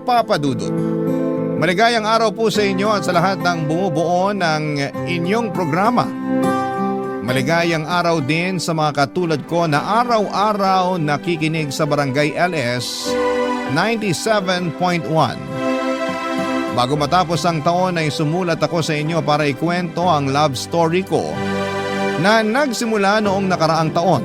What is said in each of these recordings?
Papa Dudut. Maligayang araw po sa inyo at sa lahat ng bumubuo ng inyong programa. Maligayang araw din sa mga katulad ko na araw-araw nakikinig sa Barangay LS 97.1. Bago matapos ang taon ay sumulat ako sa inyo para ikwento ang love story ko na nagsimula noong nakaraang taon.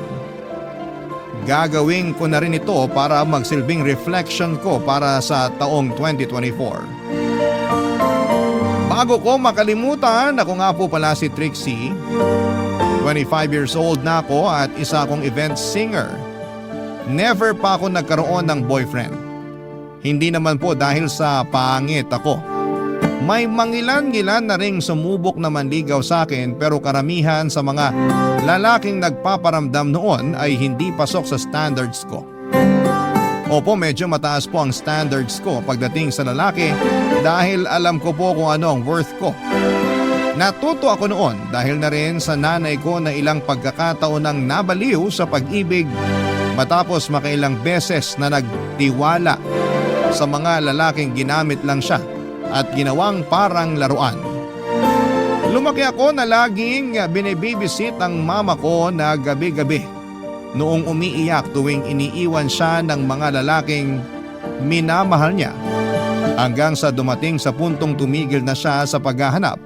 Gagawin ko na rin ito para magsilbing reflection ko para sa taong 2024. Bago ko makalimutan, ako nga po pala si Trixie. 25 years old na ako at isa akong event singer. Never pa ako nagkaroon ng boyfriend. Hindi naman po dahil sa pangit ako. May mangilan-ngilan na ring sumubok na manligaw sa akin pero karamihan sa mga lalaking nagpaparamdam noon ay hindi pasok sa standards ko. Opo, medyo mataas po ang standards ko pagdating sa lalaki dahil alam ko po kung ano ang worth ko. Natuto ako noon dahil na rin sa nanay ko na ilang pagkakataon nang nabaliw sa pag-ibig matapos makailang beses na nagtiwala sa mga lalaking ginamit lang siya at ginawang parang laruan. Lumaki ako na laging binibibisit ang mama ko na gabi-gabi noong umiiyak tuwing iniiwan siya ng mga lalaking minamahal niya hanggang sa dumating sa puntong tumigil na siya sa paghahanap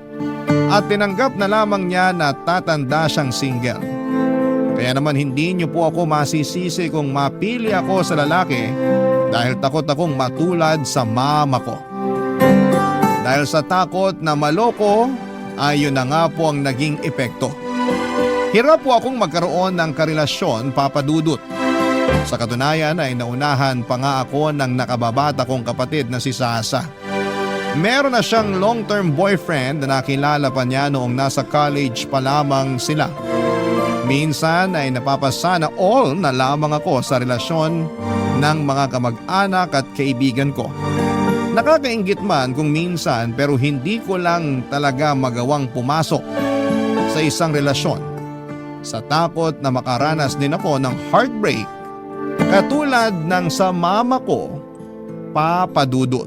at tinanggap na lamang niya na tatanda siyang single. Kaya naman hindi niyo po ako masisisi kung mapili ako sa lalaki dahil takot akong matulad sa mama ko. Dahil sa takot na maloko ay yun na nga po ang naging epekto. Hirap po akong magkaroon ng karelasyon, Papa Dudut. Sa katunayan ay naunahan pa nga ako ng nakababata kong kapatid na si Sasa. Meron na siyang long-term boyfriend na nakilala pa niya noong nasa college pa lamang sila. Minsan ay napapasana all na lamang ako sa relasyon ng mga kamag-anak at kaibigan ko. Nakakainggit man kung minsan pero hindi ko lang talaga magawang pumasok sa isang relasyon sa takot na makaranas din ako ng heartbreak katulad ng sa mama ko, Papa Dudut.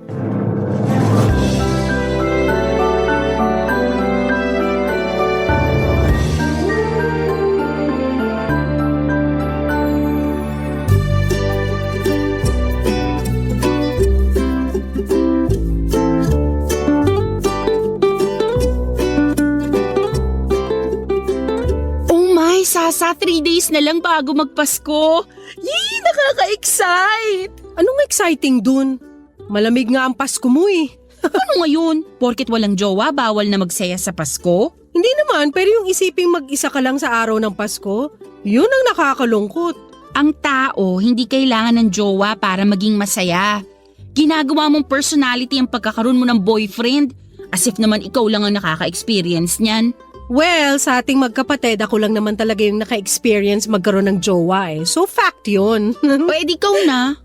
Sasa, 3 days na lang bago magpasko. Yee, nakaka-excite! Anong exciting dun? Malamig nga ang Pasko mo eh. Ano ngayon? Porket walang jowa, bawal na magsaya sa Pasko? Hindi naman, pero yung isiping mag-isa ka lang sa araw ng Pasko, yun ang nakakalungkot. Ang tao, hindi kailangan ng jowa para maging masaya. Ginagawa mong personality ang pagkakaroon mo ng boyfriend. As if naman ikaw lang ang nakaka-experience niyan. Well, sa ating magkapatid, ako lang naman talaga yung naka-experience magkaroon ng jowa eh. So fact yun. Pwede ikaw na.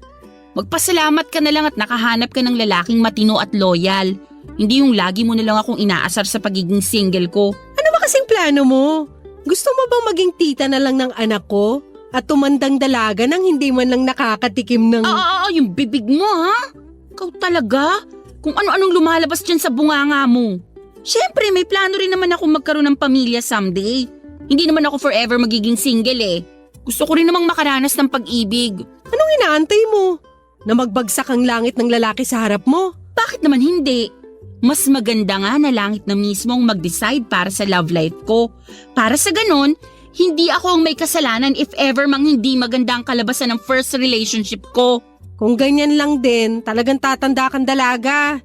Magpasalamat ka na lang at nakahanap ka ng lalaking matino at loyal. Hindi yung lagi mo na lang akong inaasar sa pagiging single ko. Ano ba kasing plano mo? Gusto mo bang maging tita na lang ng anak ko? At tumandang dalaga nang hindi man lang nakakatikim ng… Yung bibig mo ha? Ikaw talaga? Kung ano-anong lumalabas dyan sa bunganga mo. Siyempre, may plano rin naman ako magkaroon ng pamilya someday. Hindi naman ako forever magiging single eh. Gusto ko rin namang makaranas ng pag-ibig. Anong inaantay mo? Na magbagsak ang langit ng lalaki sa harap mo? Bakit naman hindi? Mas maganda nga na langit na mismo ang mag-decide para sa love life ko. Para sa ganon, hindi ako ang may kasalanan if ever mang hindi maganda ang kalabasan ng first relationship ko. Kung ganyan lang din, talagang tatanda kang dalaga.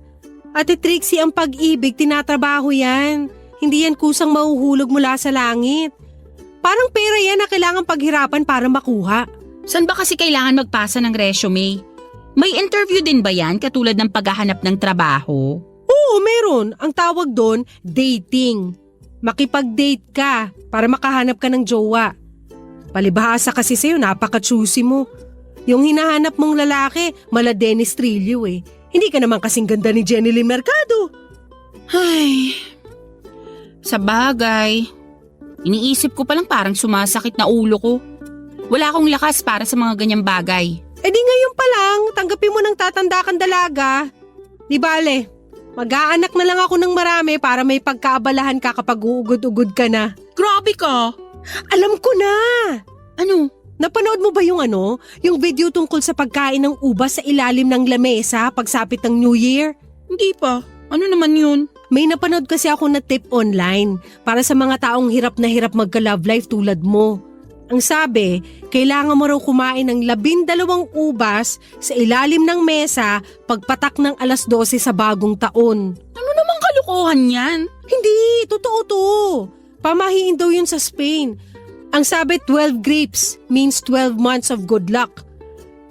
Ate Trixie, ang pag-ibig, tinatrabaho yan. Hindi yan kusang mahuhulog mula sa langit. Parang pera yan na kailangan paghirapan para makuha. Saan ba kasi kailangan magpasa ng resume? May interview din ba yan katulad ng paghahanap ng trabaho? Oo, meron. Ang tawag doon, dating. Makipag-date ka para makahanap ka ng jowa. Palibhasa kasi sa'yo, napaka-choosy mo. Yung hinahanap mong lalaki, mala Dennis Trillo eh. Hindi ka naman kasing ganda ni Jenny Lynn Mercado. Ay, sa bagay. Iniisip ko palang parang sumasakit na ulo ko. Wala akong lakas para sa mga ganyang bagay. Eh di ngayon pa lang, tanggapin mo ng tatanda kang dalaga. Di bale, mag-aanak na lang ako ng marami para may pagkaabalahan ka kapag uugod-ugod ka na. Grabe ka! Alam ko na! Ano? Napanood mo ba yung video tungkol sa pagkain ng ubas sa ilalim ng lamesa pagsapit ng New Year? Hindi pa. Ano naman yun? May napanood kasi ako na tip online para sa mga taong hirap na hirap magka-love life tulad mo. Ang sabi, kailangan mo raw kumain ng 12 ubas sa ilalim ng mesa pagpatak ng 12:00 sa bagong taon. Ano namang kalokohan yan? Hindi, totoo to. Pamahiin daw yun sa Spain. Ang sabi 12 grapes means 12 months of good luck.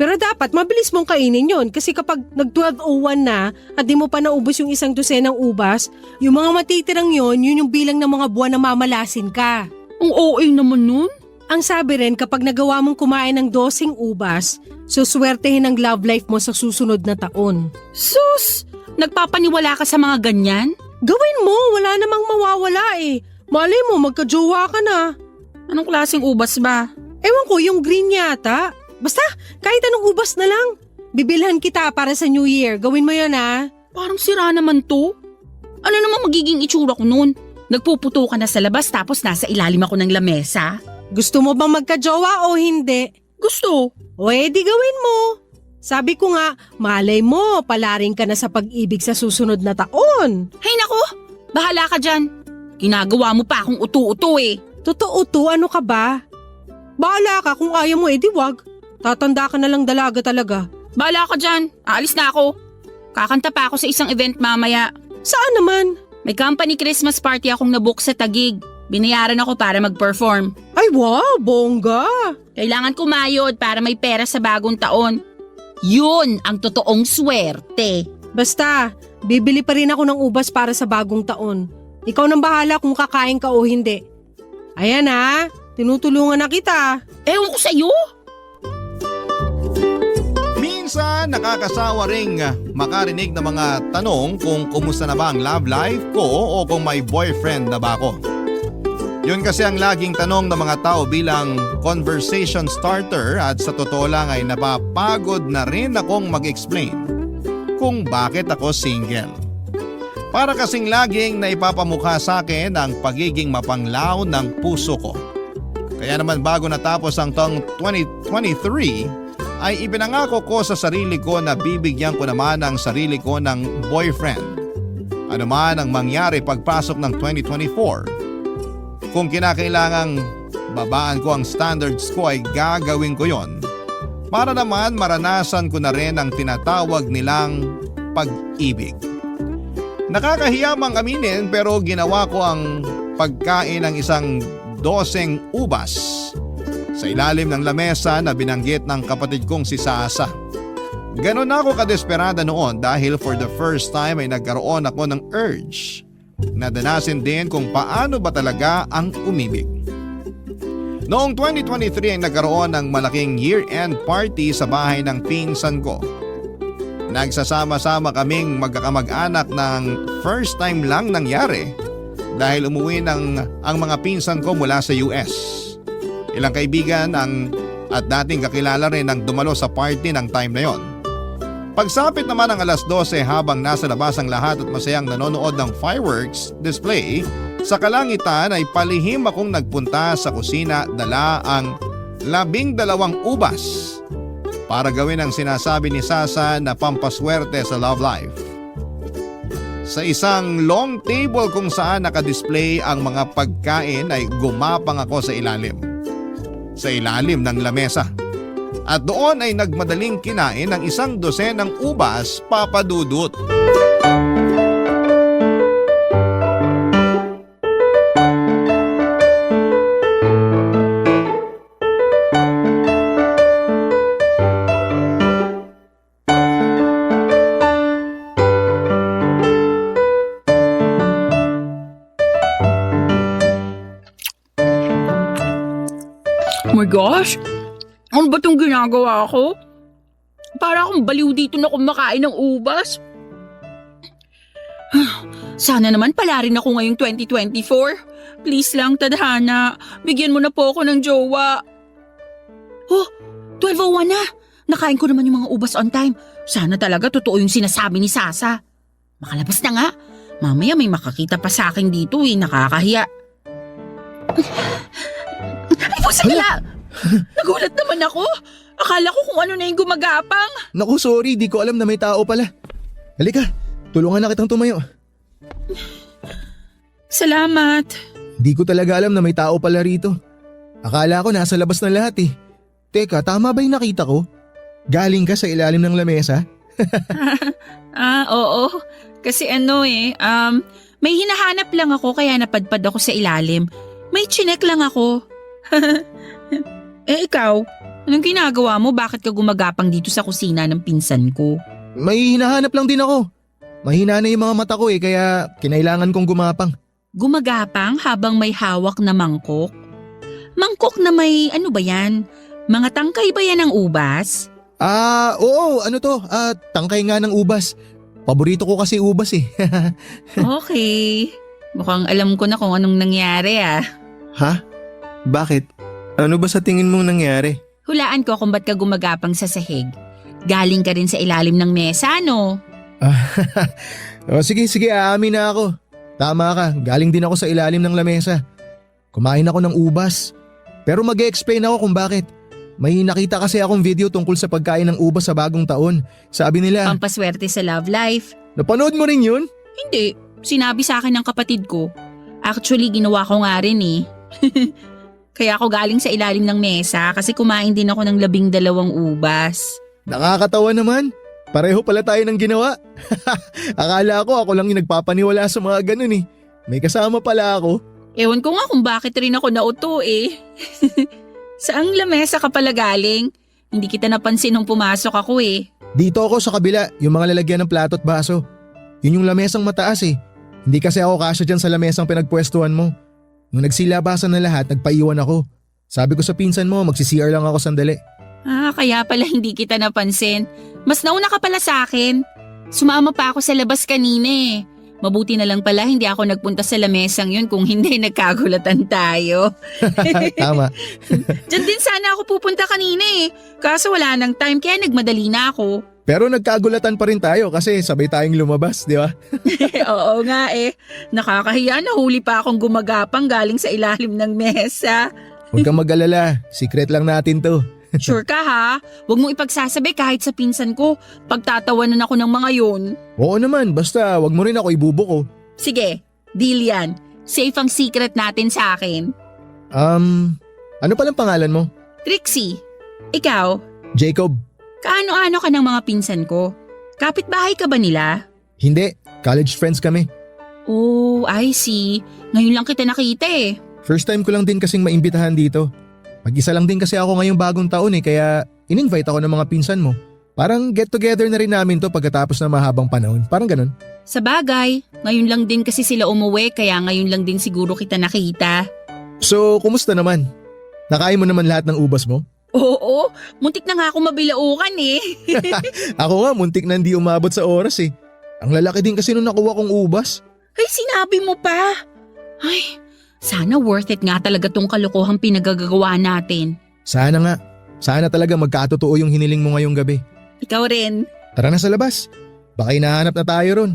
Pero dapat mabilis mong kainin yon kasi kapag nag-12:01 na at di mo pa naubos yung 1 dosenang ubas, yung mga matitirang yun yung bilang ng mga buwan na mamalasin ka. Ang OA naman nun? Ang sabi rin kapag nagawa mong kumain ng 12 ubas, suswertehin ang love life mo sa susunod na taon. Sus! Nagpapaniwala ka sa mga ganyan? Gawin mo, wala namang mawawala eh. Malay mo, magka-jowa ka na. Anong klaseng ubas ba? Ewan ko, yung green yata. Basta, kahit anong ubas na lang. Bibilhan kita para sa New Year. Gawin mo yun ha. Parang sira naman to. Ano naman magiging itsura ko nun? Nagpuputo ka na sa labas tapos nasa ilalim ako ng lamesa? Gusto mo bang magka-jowa o hindi? Gusto. O edi gawin mo. Sabi ko nga, malay mo, palaring ka na sa pag-ibig sa susunod na taon. Hay nako, bahala ka dyan. Ginagawa mo pa akong utu-utu eh. Totoo to, ano ka ba? Bahala ka, kung ayaw mo edi wag. Tatanda ka na lang dalaga talaga. Bahala ka dyan, aalis na ako. Kakanta pa ako sa isang event mamaya. Saan naman? May company Christmas party akong nabook sa Taguig. Binayaran ako para mag-perform. Ay wow, bongga. Kailangan kumayod para may pera sa bagong taon. Yun ang totoong swerte. Basta, bibili pa rin ako ng ubas para sa bagong taon. Ikaw nang bahala kung kakain ka o hindi. Ayan ha, tinutulungan na kita. Ewan ko sa'yo. Minsan nakakasawa ring makarinig ng mga tanong kung kumusta na ba ang love life ko o kung may boyfriend na ba ako. Yun kasi ang laging tanong ng mga tao bilang conversation starter at sa totoo lang ay napapagod na rin akong mag-explain kung bakit ako single. Para kasing laging naipapamukha sa akin ang pagiging mapanglaw ng puso ko. Kaya naman bago natapos ang taong 2023 ay ipinangako ko sa sarili ko na bibigyan ko naman ang sarili ko ng boyfriend. Ano man ang mangyari pagpasok ng 2024. Kung kinakailangang babaan ko ang standards ko ay gagawin ko yon. Para naman maranasan ko na rin ang tinatawag nilang pag-ibig. Nakakahiya mang aminin pero ginawa ko ang pagkain ng isang 12 ubas sa ilalim ng lamesa na binanggit ng kapatid kong si Sasa. Ganon ako kadesperada noon dahil for the first time ay nagkaroon ako ng urge na danasin din kung paano ba talaga ang umibig. Noong 2023 ay nagkaroon ng malaking year-end party sa bahay ng pinsan ko. Nagsasama-sama kaming magkakamag-anak ng first time lang nangyari dahil umuwi ang mga pinsan ko mula sa US. Ilang kaibigan at dating kakilala rin ang dumalo sa party ng time na yon. Pagsapit naman ng 12:00 habang nasa labas ang lahat at masayang nanonood ng fireworks display, sa kalangitan ay palihim akong nagpunta sa kusina dala ang 12 ubas para gawin ang sinasabi ni Sasa na pampaswerte sa love life. Sa isang long table kung saan nakadisplay ang mga pagkain ay gumapang ako sa ilalim ng lamesa. At doon ay nagmadaling kinain ng 1 dosenang ubas, Papa Dudut. Oh my gosh! Ano ba itong ginagawa ko? Para akong baliw dito na kumakain ng ubas. Sana naman pala rin ako ngayong 2024. Please lang, tadhana. Bigyan mo na po ako ng jowa. Oh, 12:01 na. Nakain ko naman yung mga ubas on time. Sana talaga totoo yung sinasabi ni Sasa. Makalabas na nga. Mamaya may makakita pa sa akin dito nakakahiya. Ay, pusala! Nagulat naman ako. Akala ko kung ano na yung gumagapang. Naku, sorry, di ko alam na may tao pala. Halika, tulungan na kitang tumayo. Salamat. Di ko talaga alam na may tao pala rito. Akala ko nasa labas na lahat eh. Teka, tama ba yung nakita ko? Galing ka sa ilalim ng lamesa? Oo. Kasi may hinahanap lang ako kaya napadpad ako sa ilalim. May chinek lang ako. Ikaw, anong ginagawa mo? Bakit ka gumagapang dito sa kusina ng pinsan ko? May hinahanap lang din ako. Mahina na yung mga mata ko kaya kinailangan kong gumapang. Gumagapang habang may hawak na mangkok? Mangkok na may ano ba yan? Mga tangkay ba yan ng ubas? Oo, ano to? Tangkay nga ng ubas. Paborito ko kasi ubas eh. Okay. Mukhang alam ko na kung anong nangyari Ha? Bakit? Ano ba sa tingin mong nangyari? Hulaan ko kung ba't ka gumagapang sa sahig. Galing ka rin sa ilalim ng mesa, no? Sige, aamin na ako. Tama ka, galing din ako sa ilalim ng lamesa. Kumain ako ng ubas. Pero mag-e-explain ako kung bakit. May nakita kasi akong video tungkol sa pagkain ng ubas sa bagong taon. Sabi nila… Pampaswerte sa love life. Napanood mo rin yun? Hindi. Sinabi sa akin ng kapatid ko. Actually, ginawa ko nga rin Kaya ako galing sa ilalim ng mesa kasi kumain din ako ng 12 ubas. Nakakatawa naman. Pareho pala tayo ng ginawa. Akala ko ako lang yung nagpapaniwala sa mga ganun May kasama pala ako. Ewan ko nga kung bakit rin ako nauto Saang lamesa ka pala galing? Hindi kita napansin nung pumasok ako Dito ako sa kabila, yung mga lalagyan ng plato at baso. Yun yung lamesang mataas Hindi kasi ako kasya dyan sa lamesang pinagpwestuhan mo. Nung nagsilabasan na lahat, nagpaiwan ako. Sabi ko sa pinsan mo, magsi-CR lang ako sandali. Kaya pala hindi kita napansin. Mas nauna ka pala sa akin. Sumama pa ako sa labas kanina Mabuti na lang pala hindi ako nagpunta sa lamesang yun kung hindi nagkagulatan tayo. Tama. Diyan din sana ako pupunta kanina Kaso wala nang time kaya nagmadali na ako. Pero nagkagulatan pa rin tayo kasi sabay tayong lumabas, di ba? Oo nga Nakakahiya na huli pa akong gumagapang galing sa ilalim ng mesa. Huwag kang mag-alala, secret lang natin to. Sure ka ha? Huwag mong ipagsasabi kahit sa pinsan ko. Pagtatawanan ako ng mga yun. Oo naman, basta wag mo rin ako ibubuko. Sige, deal yan. Safe ang secret natin sa akin. Ano palang pangalan mo? Trixie, ikaw? Jacob. Kaano-ano ka ng mga pinsan ko? Kapitbahay ka ba nila? Hindi, college friends kami. Oh, I see. Ngayon lang kita nakita First time ko lang din kasing maimbitahan dito. Mag-isa lang din kasi ako ngayong bagong taon kaya in-invite ako ng mga pinsan mo. Parang get together na rin namin to pagkatapos ng mahabang panahon. Parang ganun. Sa bagay, ngayon lang din kasi sila umuwi kaya ngayon lang din siguro kita nakita. So, kumusta naman? Nakain mo naman lahat ng ubas mo? Oo, muntik na nga ako mabilaukan Ako nga, muntik na hindi umabot sa oras Ang lalaki din kasi nung nakuha kong ubas. Ay, sinabi mo pa. Ay, sana worth it nga talaga tong kalokohang pinagagagawa natin. Sana nga. Sana talaga magkatotoo yung hiniling mo ngayong gabi. Ikaw rin. Tara na sa labas. Baka hinahanap na tayo ron.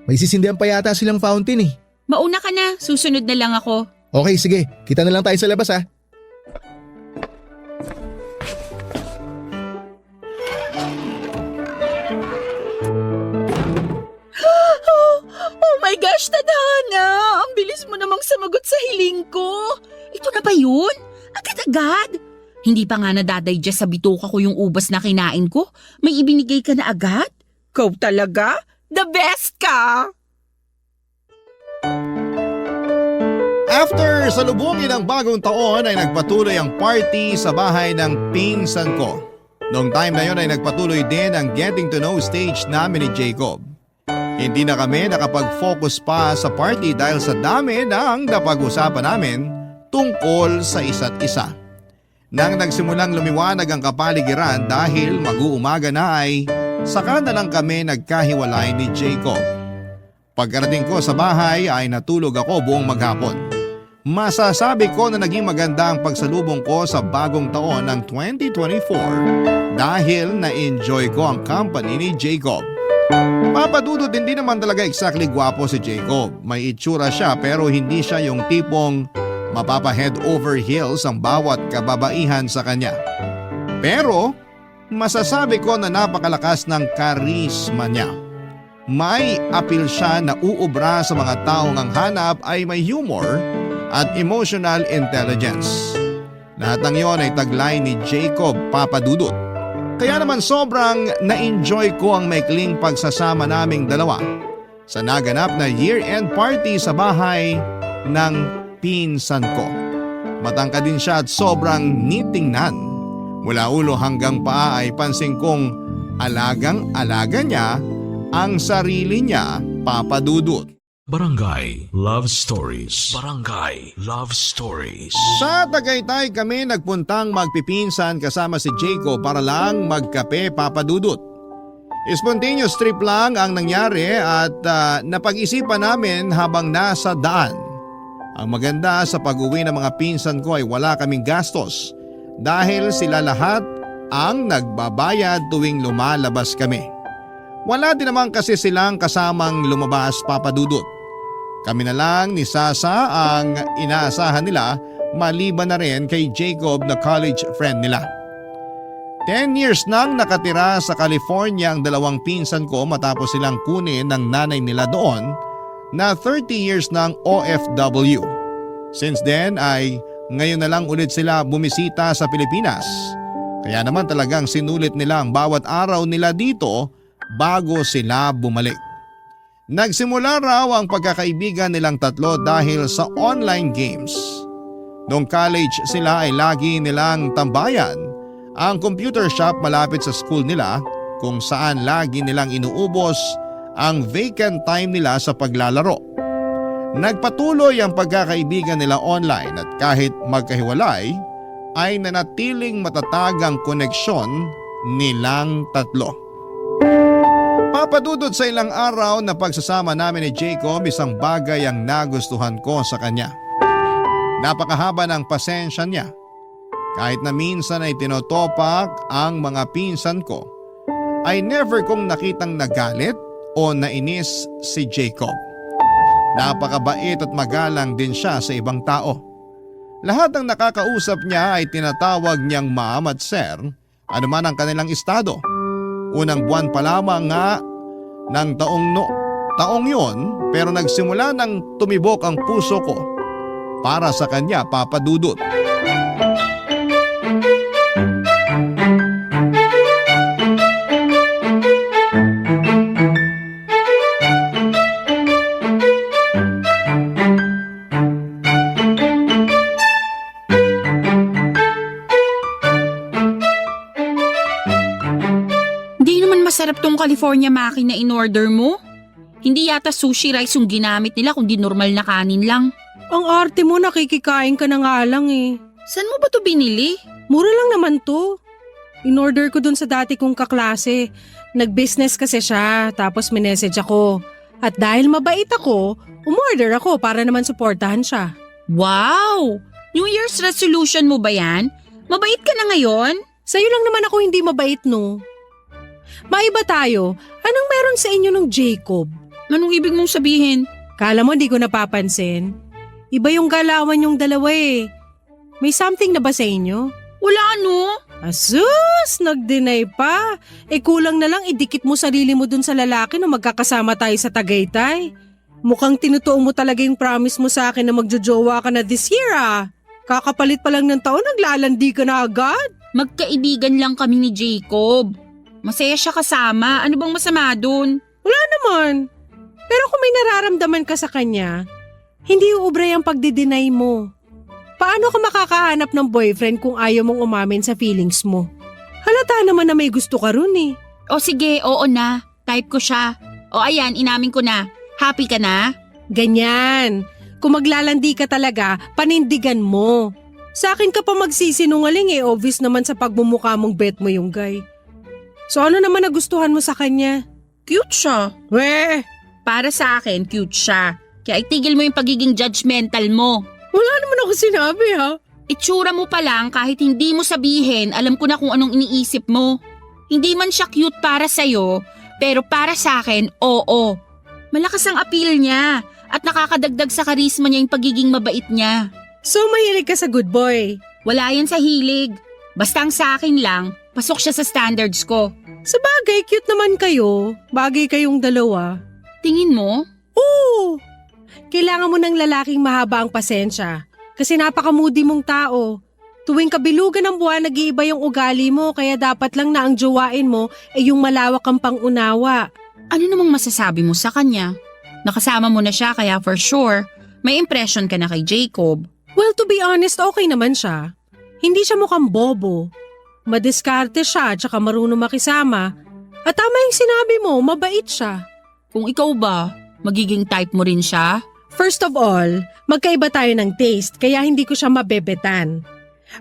May sisindihan pa yata silang fountain Mauna ka na, susunod na lang ako. Okay, sige. Kita na lang tayo sa labas Oh my gosh, Tadhana! Ang bilis mo namang samagot sa hiling ko. Ito na ba yun? Agad-agad? Hindi pa nga nadadigest sa bituka ko yung ubas na kinain ko. May ibinigay ka na agad? Kau talaga? The best ka! After salubungin ang bagong taon ay nagpatuloy ang party sa bahay ng pinsan ko. Noong time na yon ay nagpatuloy din ang getting to know stage namin ni Jacob. Hindi na kami nakapag-focus pa sa party dahil sa dami ng napag-usapan namin tungkol sa isa't isa. Nang nagsimulang lumiwanag ang kapaligiran dahil mag-uumaga na ay saka na lang kami nagkahiwalay ni Jacob. Pagkarating ko sa bahay ay natulog ako buong maghapon. Masasabi ko na naging maganda ang pagsalubong ko sa bagong taon ng 2024 dahil na-enjoy ko ang company ni Jacob. Papadudot, hindi naman talaga exactly gwapo si Jacob. May itsura siya pero hindi siya yung tipong mapapa-head over heels ang bawat kababaihan sa kanya. Pero masasabi ko na napakalakas ng karisma niya. May appeal siya na uubra sa mga taong ang hanap ay may humor at emotional intelligence. Lahat ng yon ay taglay ni Jacob Papadudot. Kaya naman sobrang na-enjoy ko ang maikling pagsasama naming dalawa sa naganap na year-end party sa bahay ng pinsan ko. Matangkad din siya at sobrang nitingnan. Mula ulo hanggang paa ay pansin kong alagang-alaga niya ang sarili niya, Papadudot. Barangay Love Stories. Barangay Love Stories. Sa Tagaytay kami nagpuntang magpipinsan kasama si Jacob para lang magkape, Papadudot. Spontaneous trip lang ang nangyari at napag-isipan namin habang nasa daan. Ang maganda sa pag-uwi ng mga pinsan ko ay wala kaming gastos dahil sila lahat ang nagbabayad tuwing lumalabas kami. Wala din naman kasi silang kasamang lumabas, Papadudot. Kami na lang ni Sasa ang inaasahan nila maliban na rin kay Jacob na college friend nila. 10 years nang nakatira sa California ang dalawang pinsan ko matapos silang kunin ng nanay nila doon na 30 years ng OFW. Since then ay ngayon na lang ulit sila bumisita sa Pilipinas. Kaya naman talagang sinulit nila ang bawat araw nila dito bago sila bumalik. Nagsimula raw ang pagkakaibigan nilang tatlo dahil sa online games. Noong college sila ay lagi nilang tambayan ang computer shop malapit sa school nila kung saan lagi nilang inuubos ang vacant time nila sa paglalaro. Nagpatuloy ang pagkakaibigan nila online at kahit magkahiwalay ay nanatiling matatag ang koneksyon nilang tatlo. Papadudot sa ilang araw na pagsasama namin ni Jacob, isang bagay ang nagustuhan ko sa kanya. Napakahaba ng pasensya niya. Kahit na minsan ay tinotopak ang mga pinsan ko, ay never kong nakitang nagalit o nainis si Jacob. Napakabait at magalang din siya sa ibang tao. Lahat ng nakakausap niya ay tinatawag niyang ma'am at sir, anuman ang kanilang estado. Unang buwan pa lamang nga ng taong yon pero nagsimula nang tumibok ang puso ko para sa kanya, Papadudot. Masarap tong California maki na in-order mo. Hindi yata sushi rice yung ginamit nila kundi normal na kanin lang. Ang arte mo, nakikikain ka na nga lang eh. Saan mo ba to binili? Mura lang naman to. In-order ko dun sa dati kong kaklase. Nag-business kasi siya, tapos minessage ako. At dahil mabait ako, umorder ako para naman suportahan siya. Wow! New Year's resolution mo ba yan? Mabait ka na ngayon? Sa'yo lang naman ako hindi mabait, no? Maiba tayo. Anong meron sa inyo ng Jacob? Anong ibig mong sabihin? Kala mo di ko napapansin? Iba yung galawan yung dalawa eh. May something na ba sa inyo? Wala ano. Asus! Nag-deny pa. Kulang na lang idikit mo sarili mo dun sa lalaki na magkakasama tayo sa Tagaytay. Mukhang tinutuo mo talaga yung promise mo sa akin na magjojowa ka na this year ah. Kakapalit pa lang ng taon, naglalandi ka na agad. Magkaibigan lang kami ni Jacob. Masaya siya kasama. Ano bang masama dun? Wala naman. Pero kung may nararamdaman ka sa kanya, hindi uubray ang pagdi-deny mo. Paano ka makakahanap ng boyfriend kung ayaw mong umamin sa feelings mo? Halata naman na may gusto ka ron eh. O sige, oo na. Type ko siya. O ayan, inamin ko na. Happy ka na? Ganyan. Kung maglalandi ka talaga, panindigan mo. Sa akin ka pa magsisinungaling eh, obvious naman sa pagmumukha mong bet mo yung guy. So ano naman nagustuhan mo sa kanya? Cute siya. Weh! Para sa akin, cute siya. Kaya itigil mo yung pagiging judgmental mo. Wala naman ako sinabi ha. Itsura mo pa lang kahit hindi mo sabihin, alam ko na kung anong iniisip mo. Hindi man siya cute para sa'yo, pero para sa akin, oo. Malakas ang appeal niya at nakakadagdag sa karisma niya yung pagiging mabait niya. So mahilig ka sa good boy. Wala yan sa hilig. Basta ang sa akin lang, pasok siya sa standards ko. Sa bagay, cute naman kayo. Bagay kayong dalawa. Tingin mo? Oo! Kailangan mo ng lalaking mahaba ang pasensya. Kasi napaka-moody mong tao. Tuwing kabilugan ng buwan, nag-iiba yung ugali mo, kaya dapat lang na ang jowain mo ay yung malawak ang pangunawa. Ano namang masasabi mo sa kanya? Nakasama mo na siya kaya for sure, may impression ka na kay Jacob. Well, to be honest, okay naman siya. Hindi siya mukhang bobo. Madiskarte siya, tsaka marunong makisama. At tama yung sinabi mo, mabait siya. Kung ikaw ba, magiging type mo rin siya? First of all, magkaiba tayo ng taste kaya hindi ko siya mabebetan.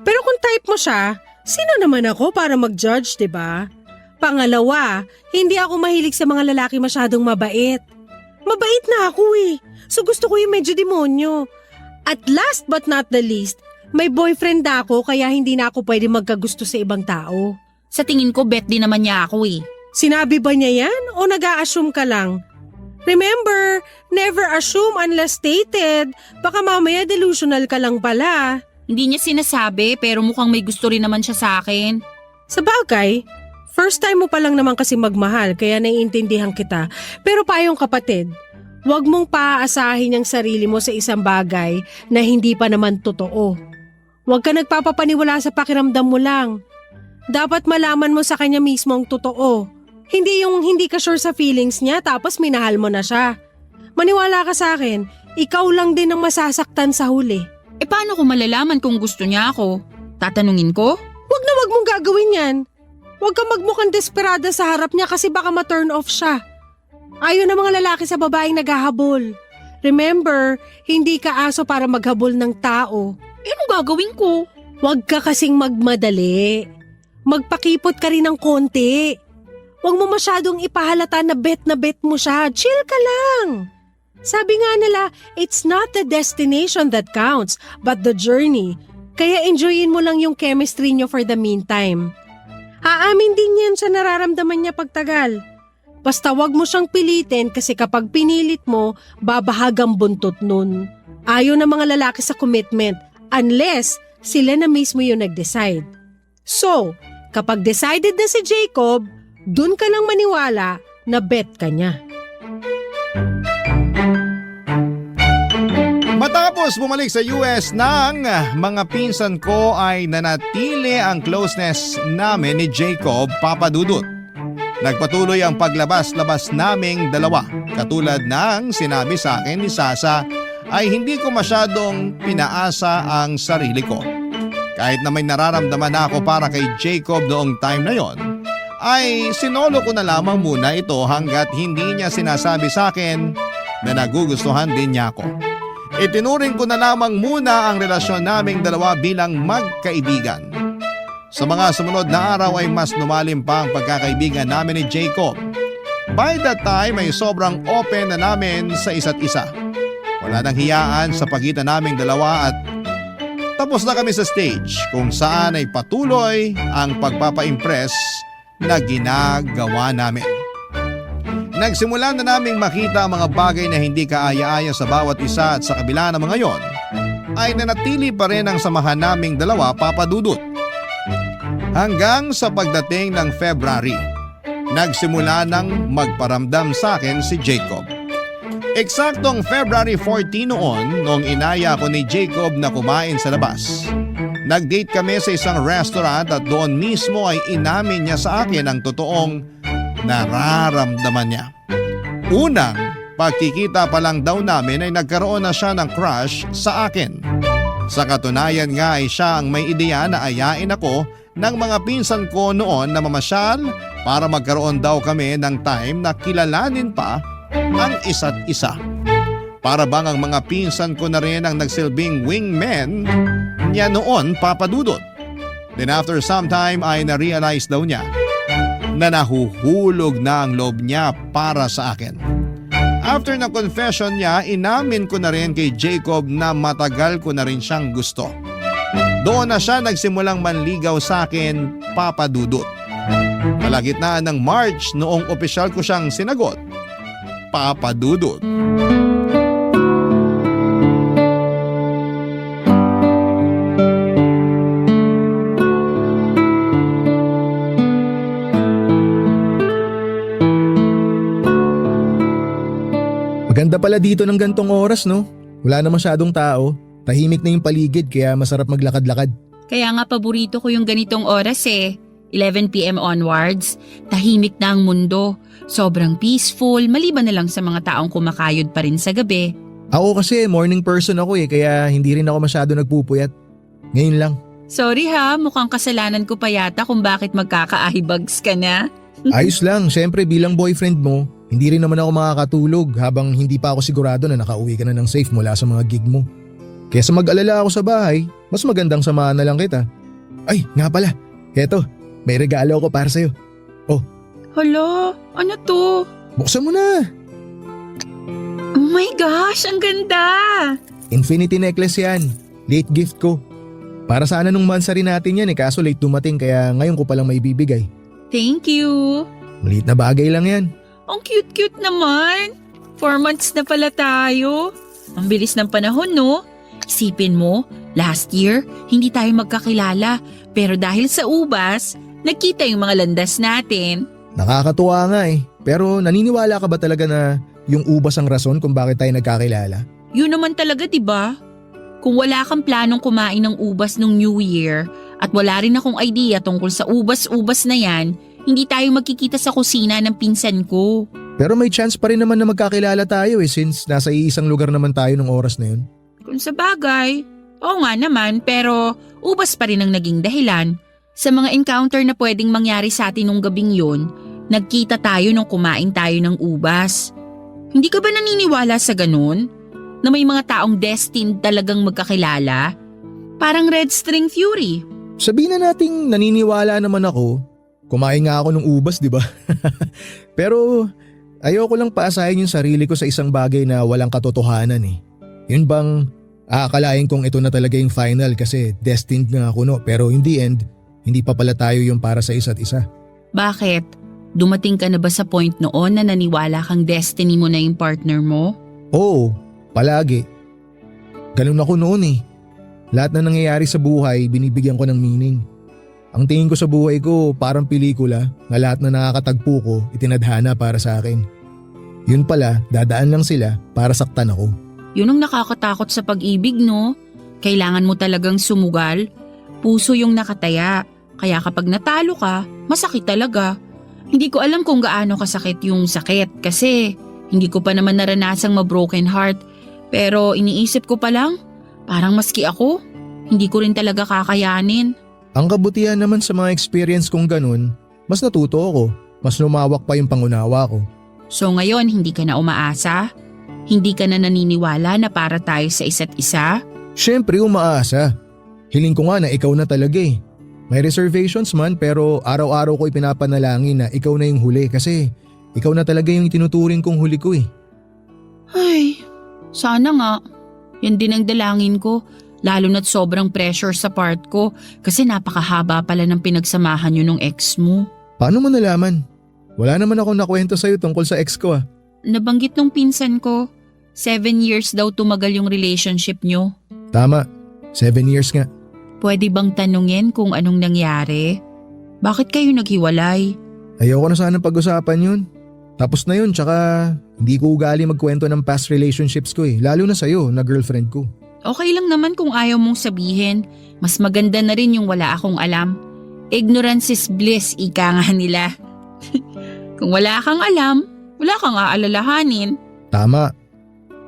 Pero kung type mo siya, sino naman ako para mag-judge, 'di ba? Pangalawa, hindi ako mahilig sa mga lalaki masyadong mabait. Mabait na ako eh. So gusto ko yung medyo demonyo. At last but not the least, may boyfriend na ako kaya hindi na ako pwede magkagusto sa ibang tao. Sa tingin ko, bet din naman niya ako eh. Sinabi ba niya yan o nag-a-assume ka lang? Remember, never assume unless stated. Baka mamaya delusional ka lang pala. Hindi niya sinasabi pero mukhang may gusto rin naman siya sa akin. Sa bagay, first time mo pa lang naman kasi magmahal kaya naiintindihan kita. Pero payong kapatid, huwag mong paaasahin ang sarili mo sa isang bagay na hindi pa naman totoo. Huwag ka nagpapapaniwala sa pakiramdam mo lang. Dapat malaman mo sa kanya mismo ang totoo. Hindi yung hindi ka sure sa feelings niya tapos minahal mo na siya. Maniwala ka sa akin, ikaw lang din ang masasaktan sa huli. E paano ko malalaman kung gusto niya ako? Tatanungin ko? Wag mong gagawin yan. Huwag kang magmukhang desperada sa harap niya kasi baka ma-turn off siya. Ayaw ng mga lalaki sa babaeng naghahabol. Remember, hindi ka aso para maghabol ng tao. E anong gagawin ko? Huwag ka kasing magmadali. Magpakipot ka rin ng konti. Huwag mo masyadong ipahalata na bet mo siya. Chill ka lang. Sabi nga nila, it's not the destination that counts, but the journey. Kaya enjoyin mo lang yung chemistry nyo for the meantime. Aamin din yan sa nararamdaman niya pagtagal. Basta wag mo siyang pilitin kasi kapag pinilit mo, babahagang buntot nun. Ayaw ng mga lalaki sa commitment unless sila na mismo yung nag-decide. So, kapag decided na si Jacob, dun ka lang maniwala na bet ka niya. Matapos bumalik sa US ng mga pinsan ko ay nanatili ang closeness namin ni Jacob Papadudut. Nagpatuloy ang paglabas-labas naming dalawa. Katulad ng sinabi sa akin ni Sasa ay hindi ko masyadong pinaasa ang sarili ko. Kahit na may nararamdaman ako para kay Jacob noong time na yon, ay sinolo ko na lamang muna ito hanggat hindi niya sinasabi sa akin na nagugustuhan din niya ako. Itinuring ko na lamang muna ang relasyon naming dalawa bilang magkaibigan. Sa mga sumunod na araw ay mas lumalim pa ang pagkakaibigan namin ni Jacob. By that time ay sobrang open na namin sa isa't isa. Wala nang hiyaan sa pagitan naming dalawa at tapos na kami sa stage kung saan ay patuloy ang pagpapa-impress na ginagawa namin. Nagsimula na naming makita ang mga bagay na hindi kaaya-aya sa bawat isa at sa kabila ng mga yon, ay nanatili pa rin ang samahan naming dalawa, Papadudut. Hanggang sa pagdating ng February, nagsimula nang magparamdam sa akin si Jacob. Eksaktong February 14 noong inaya ko ni Jacob na kumain sa labas. Nag-date kami sa isang restaurant at doon mismo ay inamin niya sa akin ang totoong nararamdaman niya. Unang pagkikita pa lang daw namin ay nagkaroon na siya ng crush sa akin. Sa katunayan nga ay siya ang may ideya na ayain ako ng mga pinsan ko noon na mamasyal para magkaroon daw kami ng time na kilalanin pa ang isa't isa. Para bang ang mga pinsan ko na rin ang nagsilbing wingmen niya noon, Papadudut. Then after some time ay na-realize daw niya na nahuhulog na ang loob niya para sa akin. After ng confession niya, inamin ko na rin kay Jacob na matagal ko na rin siyang gusto. Doon na siya nagsimulang manligaw sa akin, Papa Dudut. Kalagitnaan ng March noong opisyal ko siyang sinagot, Papa Dudut. Maganda pala dito ng gantong oras, no? Wala na masyadong tao. Tahimik na yung paligid kaya masarap maglakad-lakad. Kaya nga paborito ko yung ganitong oras 11 p.m. onwards, tahimik na ang mundo. Sobrang peaceful, maliban na lang sa mga taong kumakayod pa rin sa gabi. Ako kasi morning person ako kaya hindi rin ako masyado nagpupuyat. Ngayon lang. Sorry ha, mukhang kasalanan ko pa yata kung bakit magkaka-eyebags ka na. Ayos lang, syempre bilang boyfriend mo, hindi rin naman ako makakatulog habang hindi pa ako sigurado na nakauwi ka na ng safe mula sa mga gig mo. Kesa mag-alala ako sa bahay, mas magandang samahan na lang kita. Ay, nga pala, eto, may regalo ako para sa'yo. Hala, ano to? Buksan mo na! Oh my gosh, ang ganda! Infinity necklace yan, late gift ko. Para sana nung mansari natin yan kaso late dumating kaya ngayon ko palang may bibigay. Thank you! Maliit na bagay lang yan. Ang cute-cute naman! 4 months na pala tayo. Ang bilis ng panahon, no? Isipin mo, last year, hindi tayo magkakilala. Pero dahil sa ubas, nagkita yung mga landas natin. Nakakatuwa nga pero naniniwala ka ba talaga na yung ubas ang rason kung bakit tayo nagkakilala? Yun naman talaga, di ba? Kung wala kang planong kumain ng ubas nung New Year at wala rin akong idea tungkol sa ubas-ubas na yan, hindi tayo magkikita sa kusina ng pinsan ko. Pero may chance pa rin naman na magkakilala tayo since nasa iisang lugar naman tayo ng oras na yun. Kung sa bagay, oo nga naman pero ubas pa rin ang naging dahilan. Sa mga encounter na pwedeng mangyari sa atin nung gabing yun, nagkita tayo nung kumain tayo ng ubas. Hindi ka ba naniniwala sa ganun? Na may mga taong destined talagang magkakilala? Parang Red String Fury. Sabihin na nating naniniwala naman ako. Kumain nga ako ng ubas, di ba? Pero ayoko lang paasahin yung sarili ko sa isang bagay na walang katotohanan Yun bang aakalain kong ito na talaga yung final kasi destined nga ako no? Pero in the end, hindi pa pala tayo yung para sa isa't isa. Bakit? Dumating ka na ba sa point noon na naniwala kang destiny mo na yung partner mo? Oo, palagi. Ganun ako noon Lahat na nangyayari sa buhay, binibigyan ko ng meaning. Ang tingin ko sa buhay ko parang pelikula na lahat na nakakatagpo ko itinadhana para sa akin. Yun pala, dadaan lang sila para saktan ako. Yun ang nakakatakot sa pag-ibig, no? Kailangan mo talagang sumugal. Puso yung nakataya. Kaya kapag natalo ka, masakit talaga. Hindi ko alam kung gaano kasakit yung sakit kasi hindi ko pa naman naranasang ma-broken heart. Pero iniisip ko pa lang, parang maski ako, hindi ko rin talaga kakayanin. Ang kabutihan naman sa mga experience kong ganun, mas natuto ako, mas lumawak pa yung pangunawa ko. So ngayon hindi ka na umaasa? Hindi ka na naniniwala na para tayo sa isa't isa? Siyempre umaasa. Hiling ko nga na ikaw na talaga May reservations man pero araw-araw ko ipinapanalangin na ikaw na yung huli kasi ikaw na talaga yung itinuturing kong huli ko Ay, sana nga. Yan din ang dalangin ko. Lalo na't sobrang pressure sa part ko kasi napakahaba pala ng pinagsamahan nyo nung ex mo. Paano mo nalaman? Wala naman akong nakwento sa'yo tungkol sa ex ko Nabanggit nung pinsan ko, 7 years daw tumagal yung relationship nyo. Tama, 7 years nga. Pwede bang tanungin kung anong nangyari? Bakit kayo naghiwalay? Ayoko na sanang pag-usapan yun. Tapos na yun tsaka hindi ko ugali magkwento ng past relationships ko lalo na sa'yo na girlfriend ko. Okay lang naman kung ayaw mong sabihin. Mas maganda na rin yung wala akong alam. Ignorance is bliss, ika nga nila. Kung wala kang alam, wala kang aalalahanin. Tama.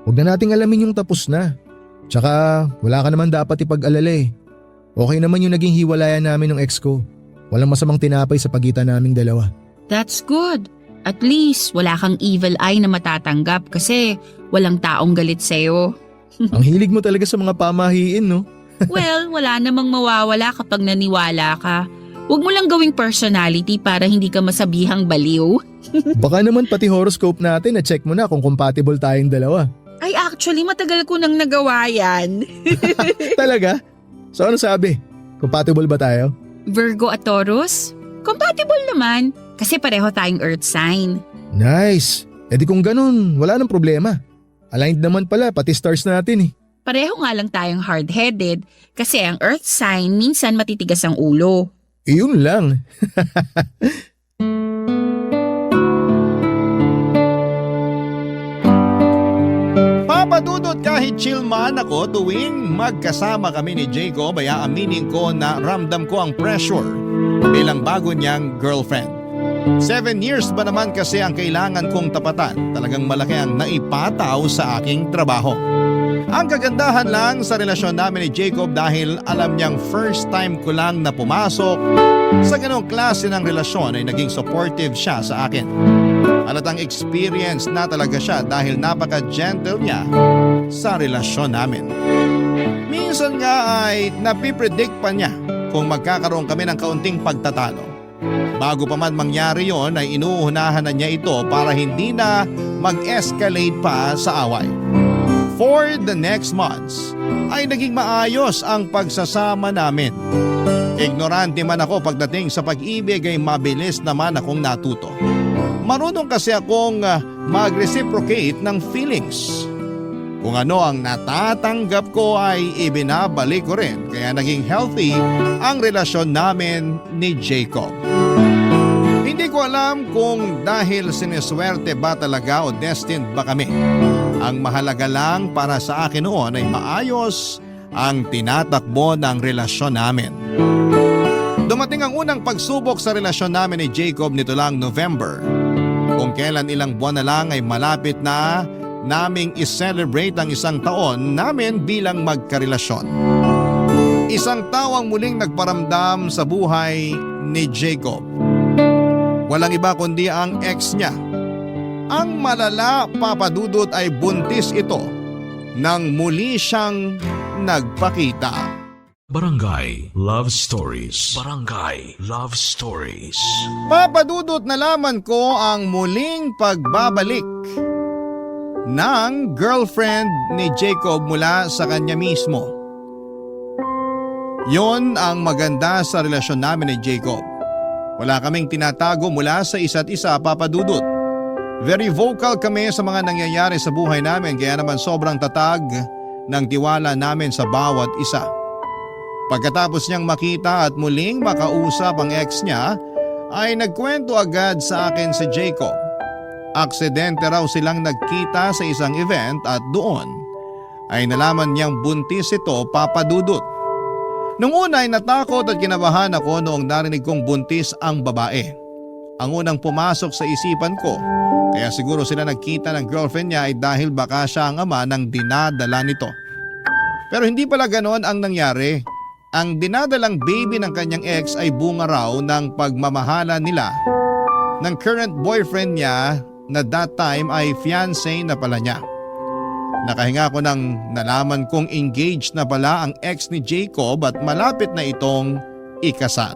Huwag na nating alamin yung tapos na. Tsaka wala ka naman dapat ipag-alala Okay naman yung naging hiwalayan namin ng ex ko. Walang masamang tinapay sa pagitan naming dalawa. That's good. At least wala kang evil eye na matatanggap kasi walang taong galit sa'yo. Ang hilig mo talaga sa mga pamahiin, no? Well, wala namang mawawala kapag naniwala ka. Huwag mo lang gawing personality para hindi ka masabihang baliw. Baka naman pati horoscope natin na-check mo na kung compatible tayong dalawa. Ay actually, matagal ko nang nagawa yan. Talaga? So ano sabi? Compatible ba tayo? Virgo at Taurus? Compatible naman, kasi pareho tayong earth sign. Nice! E di kung ganun, wala nang problema. Aligned naman pala pati stars natin eh. Pareho nga lang tayong hard-headed kasi ang earth sign minsan matitigas ang ulo. Iyon lang. Papadudot kahit chill man ako tuwing magkasama kami ni Jacob ay aaminin ko na ramdam ko ang pressure bilang bago niyang girlfriend. 7 years ba naman kasi ang kailangan kong tapatan, talagang malaki ang naipataw sa aking trabaho. Ang kagandahan lang sa relasyon namin ni Jacob dahil alam niyang first time ko lang na pumasok sa ganong klase ng relasyon ay naging supportive siya sa akin. Halatang experience na talaga siya dahil napaka-gentle niya sa relasyon namin. Minsan nga ay napipredict pa niya kung magkakaroon kami ng kaunting pagtatalo. Bago pa man mangyari yon ay inuunahan na niya ito para hindi na mag-escalate pa sa away. For the next months ay naging maayos ang pagsasama namin. Ignorante man ako pagdating sa pag-ibig ay mabilis naman akong natuto. Marunong kasi akong mag-reciprocate ng feelings. Kung ano ang natatanggap ko ay ibinabalik ko rin kaya naging healthy ang relasyon namin ni Jacob. Hindi ko alam kung dahil sineswerte ba talaga o destined ba kami. Ang mahalaga lang para sa akin noon ay maayos ang tinatakbo ng relasyon namin. Dumating ang unang pagsubok sa relasyon namin ni Jacob nito lang November. Kung kailan ilang buwan na lang ay malapit na naming i-celebrate ang isang taon namin bilang magkarelasyon. Isang tao ang muling nagparamdam sa buhay ni Jacob. Walang iba kundi ang ex niya. Ang malala, papadudot, ay buntis ito nang muli siyang nagpakita. Barangay Love Stories. Barangay Love Stories. Papadudot, nalaman ko ang muling pagbabalik ng girlfriend ni Jacob mula sa kanya mismo. Yon ang maganda sa relasyon namin ni Jacob. Wala kaming tinatago mula sa isa't isa, papadudot. Very vocal kami sa mga nangyayari sa buhay namin kaya naman sobrang tatag ng tiwala namin sa bawat isa. Pagkatapos niyang makita at muling makausap ang ex niya ay nagkwento agad sa akin si Jacob. Aksidente raw silang nagkita sa isang event at doon ay nalaman niyang buntis ito, papadudot. Nung una ay natakot at kinabahan ako noong narinig kong buntis ang babae. Ang unang pumasok sa isipan ko, kaya siguro sila nagkita ng girlfriend niya ay dahil baka siya ang ama ng dinadala nito. Pero hindi pala ganon ang nangyari. Ang dinadalang baby ng kanyang ex ay bunga raw ng pagmamahala nila ng current boyfriend niya na that time ay fiancé na pala niya. Nakahinga ko nang nalaman kong engaged na pala ang ex ni Jacob at malapit na itong ikasal.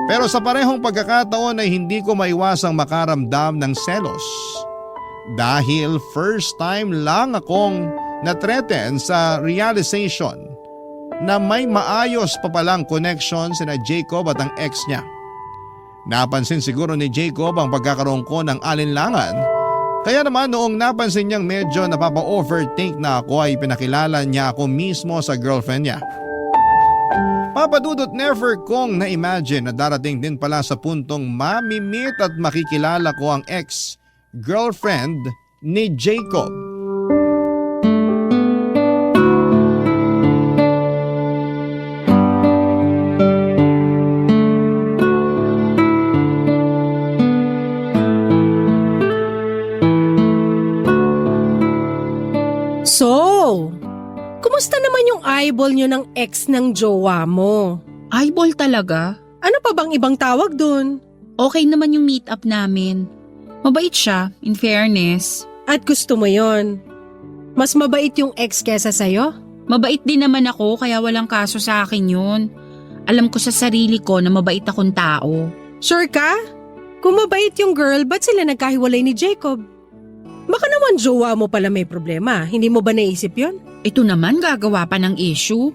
Pero sa parehong pagkakataon ay hindi ko maiwasang makaramdam ng selos. Dahil first time lang akong na-threaten sa realization na may maayos pa palang connection sina Jacob at ang ex niya. Napansin siguro ni Jacob ang pagkakaroon ko ng alinlangan. Kaya naman noong napansin niyang medyo napapa-overthink na ako ay pinakilala niya ako mismo sa girlfriend niya. Papadudot, never kong na-imagine na darating din pala sa puntong mamimit at makikilala ko ang ex-girlfriend ni Jacob. So, kumusta naman yung eyeball nyo ng ex ng jowa mo? Eyeball talaga? Ano pa bang ibang tawag dun? Okay naman yung meet-up namin. Mabait siya, in fairness. At gusto mo yon? Mas mabait yung ex kesa sa'yo? Mabait din naman ako kaya walang kaso sa akin yun. Alam ko sa sarili ko na mabait akong tao. Sure ka? Kung mabait yung girl, ba't sila nagkahiwalay ni Jacob? Baka naman jowa mo pala may problema. Hindi mo ba naisip yon? Ito naman gagawa pa ng issue.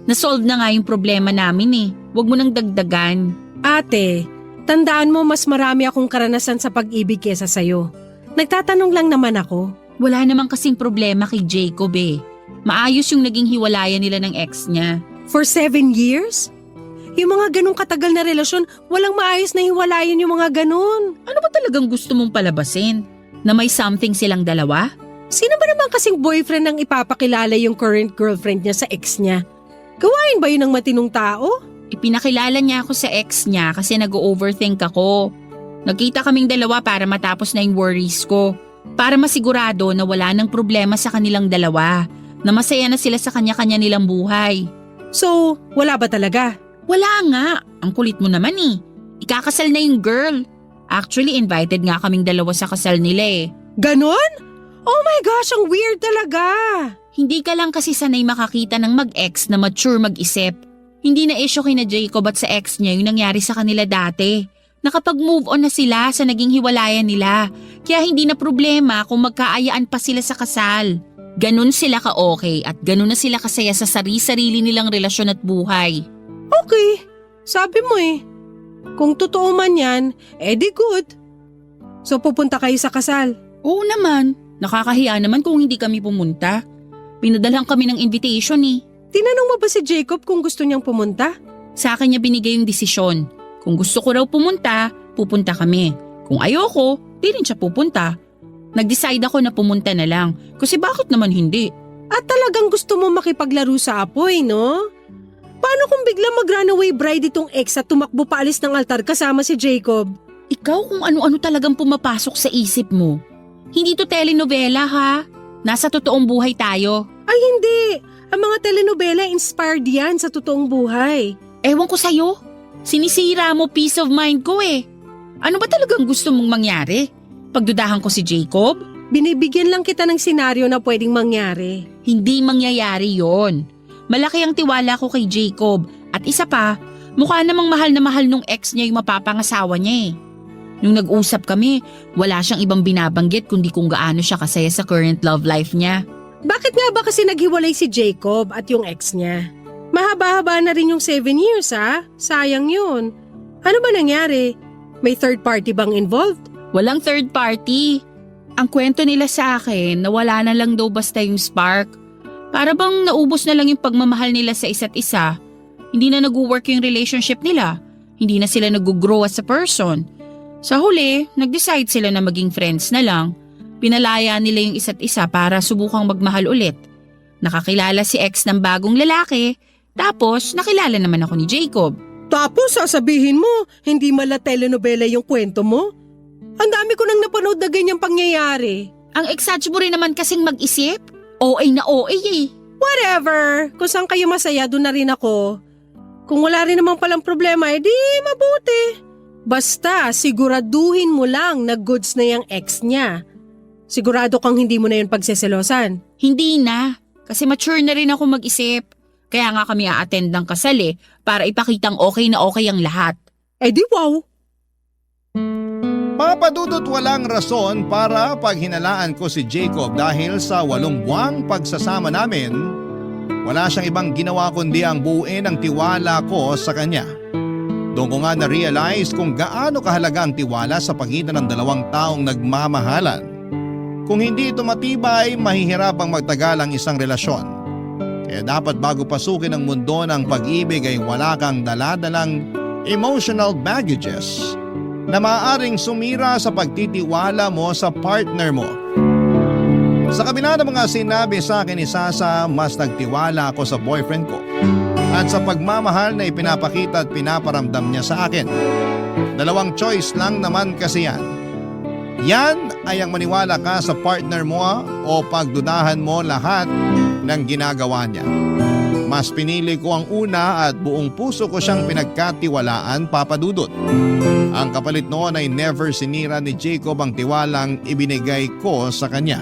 Nasolve na nga yung problema namin eh. Huwag mo nang dagdagan. Ate, tandaan mo mas marami akong karanasan sa pag-ibig kesa sa'yo. Nagtatanong lang naman ako. Wala namang kasing problema kay Jacob eh. Maayos yung naging hiwalayan nila ng ex niya. For 7 years? Yung mga ganong katagal na relasyon, walang maayos na hiwalayan yung mga ganon. Ano ba talagang gusto mong palabasin? Na may something silang dalawa? Sino ba naman kasing boyfriend ang ipapakilala yung current girlfriend niya sa ex niya? Gawain ba yun ng matinong tao? Ipinakilala niya ako sa ex niya kasi nag-overthink ako. Nagkita kaming dalawa para matapos na yung worries ko. Para masigurado na wala nang problema sa kanilang dalawa. Na masaya na sila sa kanya-kanya nilang buhay. So, wala ba talaga? Wala nga. Ang kulit mo naman eh. Ikakasal na yung girl. Actually, invited nga kaming dalawa sa kasal nila eh. Ganon? Oh my gosh, ang weird talaga. Hindi ka lang kasi sanay makakita ng mag-ex na mature mag-isip. Hindi na issue kina Jacob at sa ex niya yung nangyari sa kanila dati. Nakapag-move on na sila sa naging hiwalayan nila. Kaya hindi na problema kung magkaayaan pa sila sa kasal. Ganun sila ka-okay at ganun na sila kasaya sa sarili-sarili nilang relasyon at buhay. Okay, sabi mo eh. Kung totoo man yan, edi good. So pupunta kayo sa kasal? Oo naman. Nakakahiya naman kung hindi kami pumunta. Pinadalhan kami ng invitation eh. Tinanong mo ba si Jacob kung gusto niyang pumunta? Sa akin niya binigay yung desisyon. Kung gusto ko raw pumunta, pupunta kami. Kung ayoko, di rin siya pupunta. Nag-decide ako na pumunta na lang. Kasi bakit naman hindi? At talagang gusto mo makipaglaro sa apoy, no? Paano kung bigla mag-runaway bride itong ex at tumakbo paalis ng altar kasama si Jacob? Ikaw kung ano-ano talagang pumapasok sa isip mo. Hindi to telenovela ha. Nasa totoong buhay tayo. Ay hindi! Ang mga telenovela inspired yan sa totoong buhay. Ewan ko sa'yo. Sinisira mo peace of mind ko eh. Ano ba talagang gusto mong mangyari? Pagdudahan ko si Jacob? Binibigyan lang kita ng senaryo na pwedeng mangyari. Hindi mangyayari yon. Malaki ang tiwala ko kay Jacob. At isa pa, mukha namang mahal na mahal nung ex niya yung mapapangasawa niya eh. Nung nag-usap kami, wala siyang ibang binabanggit kundi kung gaano siya kasaya sa current love life niya. Bakit nga ba kasi naghiwalay si Jacob at yung ex niya? Mahaba-haba na rin yung 7 years ha? Sayang yun. Ano ba nangyari? May third party bang involved? Walang third party. Ang kwento nila sa akin na wala na lang daw basta yung spark. Para bang naubos na lang yung pagmamahal nila sa isa't isa. Hindi na nag-work yung relationship nila. Hindi na sila nag-grow as a person. Sa huli, nag-decide sila na maging friends na lang. Pinalaya nila yung isa't isa para subukang magmahal ulit. Nakakilala si ex ng bagong lalaki, tapos nakilala naman ako ni Jacob. Tapos sasabihin mo, hindi mala telenovela yung kwento mo? Ang dami ko nang napanood na ganyang pangyayari. Ang exage mo rin naman kasing mag-isip. OA na OA eh. Whatever, kung saan kayo masaya, doon na rin ako. Kung wala rin naman palang problema, edi mabuti. Basta siguraduhin mo lang na goods na yung ex niya. Sigurado kang hindi mo na yun pagseselosan. Hindi na, kasi mature na rin ako mag-isip. Kaya nga kami a-attend ng kasal eh, para ipakitang okay na okay ang lahat. Eh di wow! Papadudot walang rason para paghinalaan ko si Jacob dahil sa 8 buwang pagsasama namin, wala siyang ibang ginawa kundi ang buuin ang tiwala ko sa kanya. Doon ko nga na-realize kung gaano kahalaga ang tiwala sa pagitan ng 2 taong nagmamahalan. Kung hindi ito matibay, mahihirapang magtagal ang isang relasyon. Kaya dapat bago pasukin ang mundo ng pag-ibig ay wala kang daladalang emotional baggages na maaaring sumira sa pagtitiwala mo sa partner mo. Sa kabila ng mga sinabi sa akin ni Sasa, mas nagtiwala ako sa boyfriend ko at sa pagmamahal na ipinapakita at pinaparamdam niya sa akin. 2 choice lang naman kasi yan. Yan ay ang maniwala ka sa partner mo o pagdudahan mo lahat ng ginagawa niya. Mas pinili ko ang una at buong puso ko siyang pinagkatiwalaan, Papadudot. Ang kapalit noon ay never sinira ni Jacob ang tiwalang ibinigay ko sa kanya.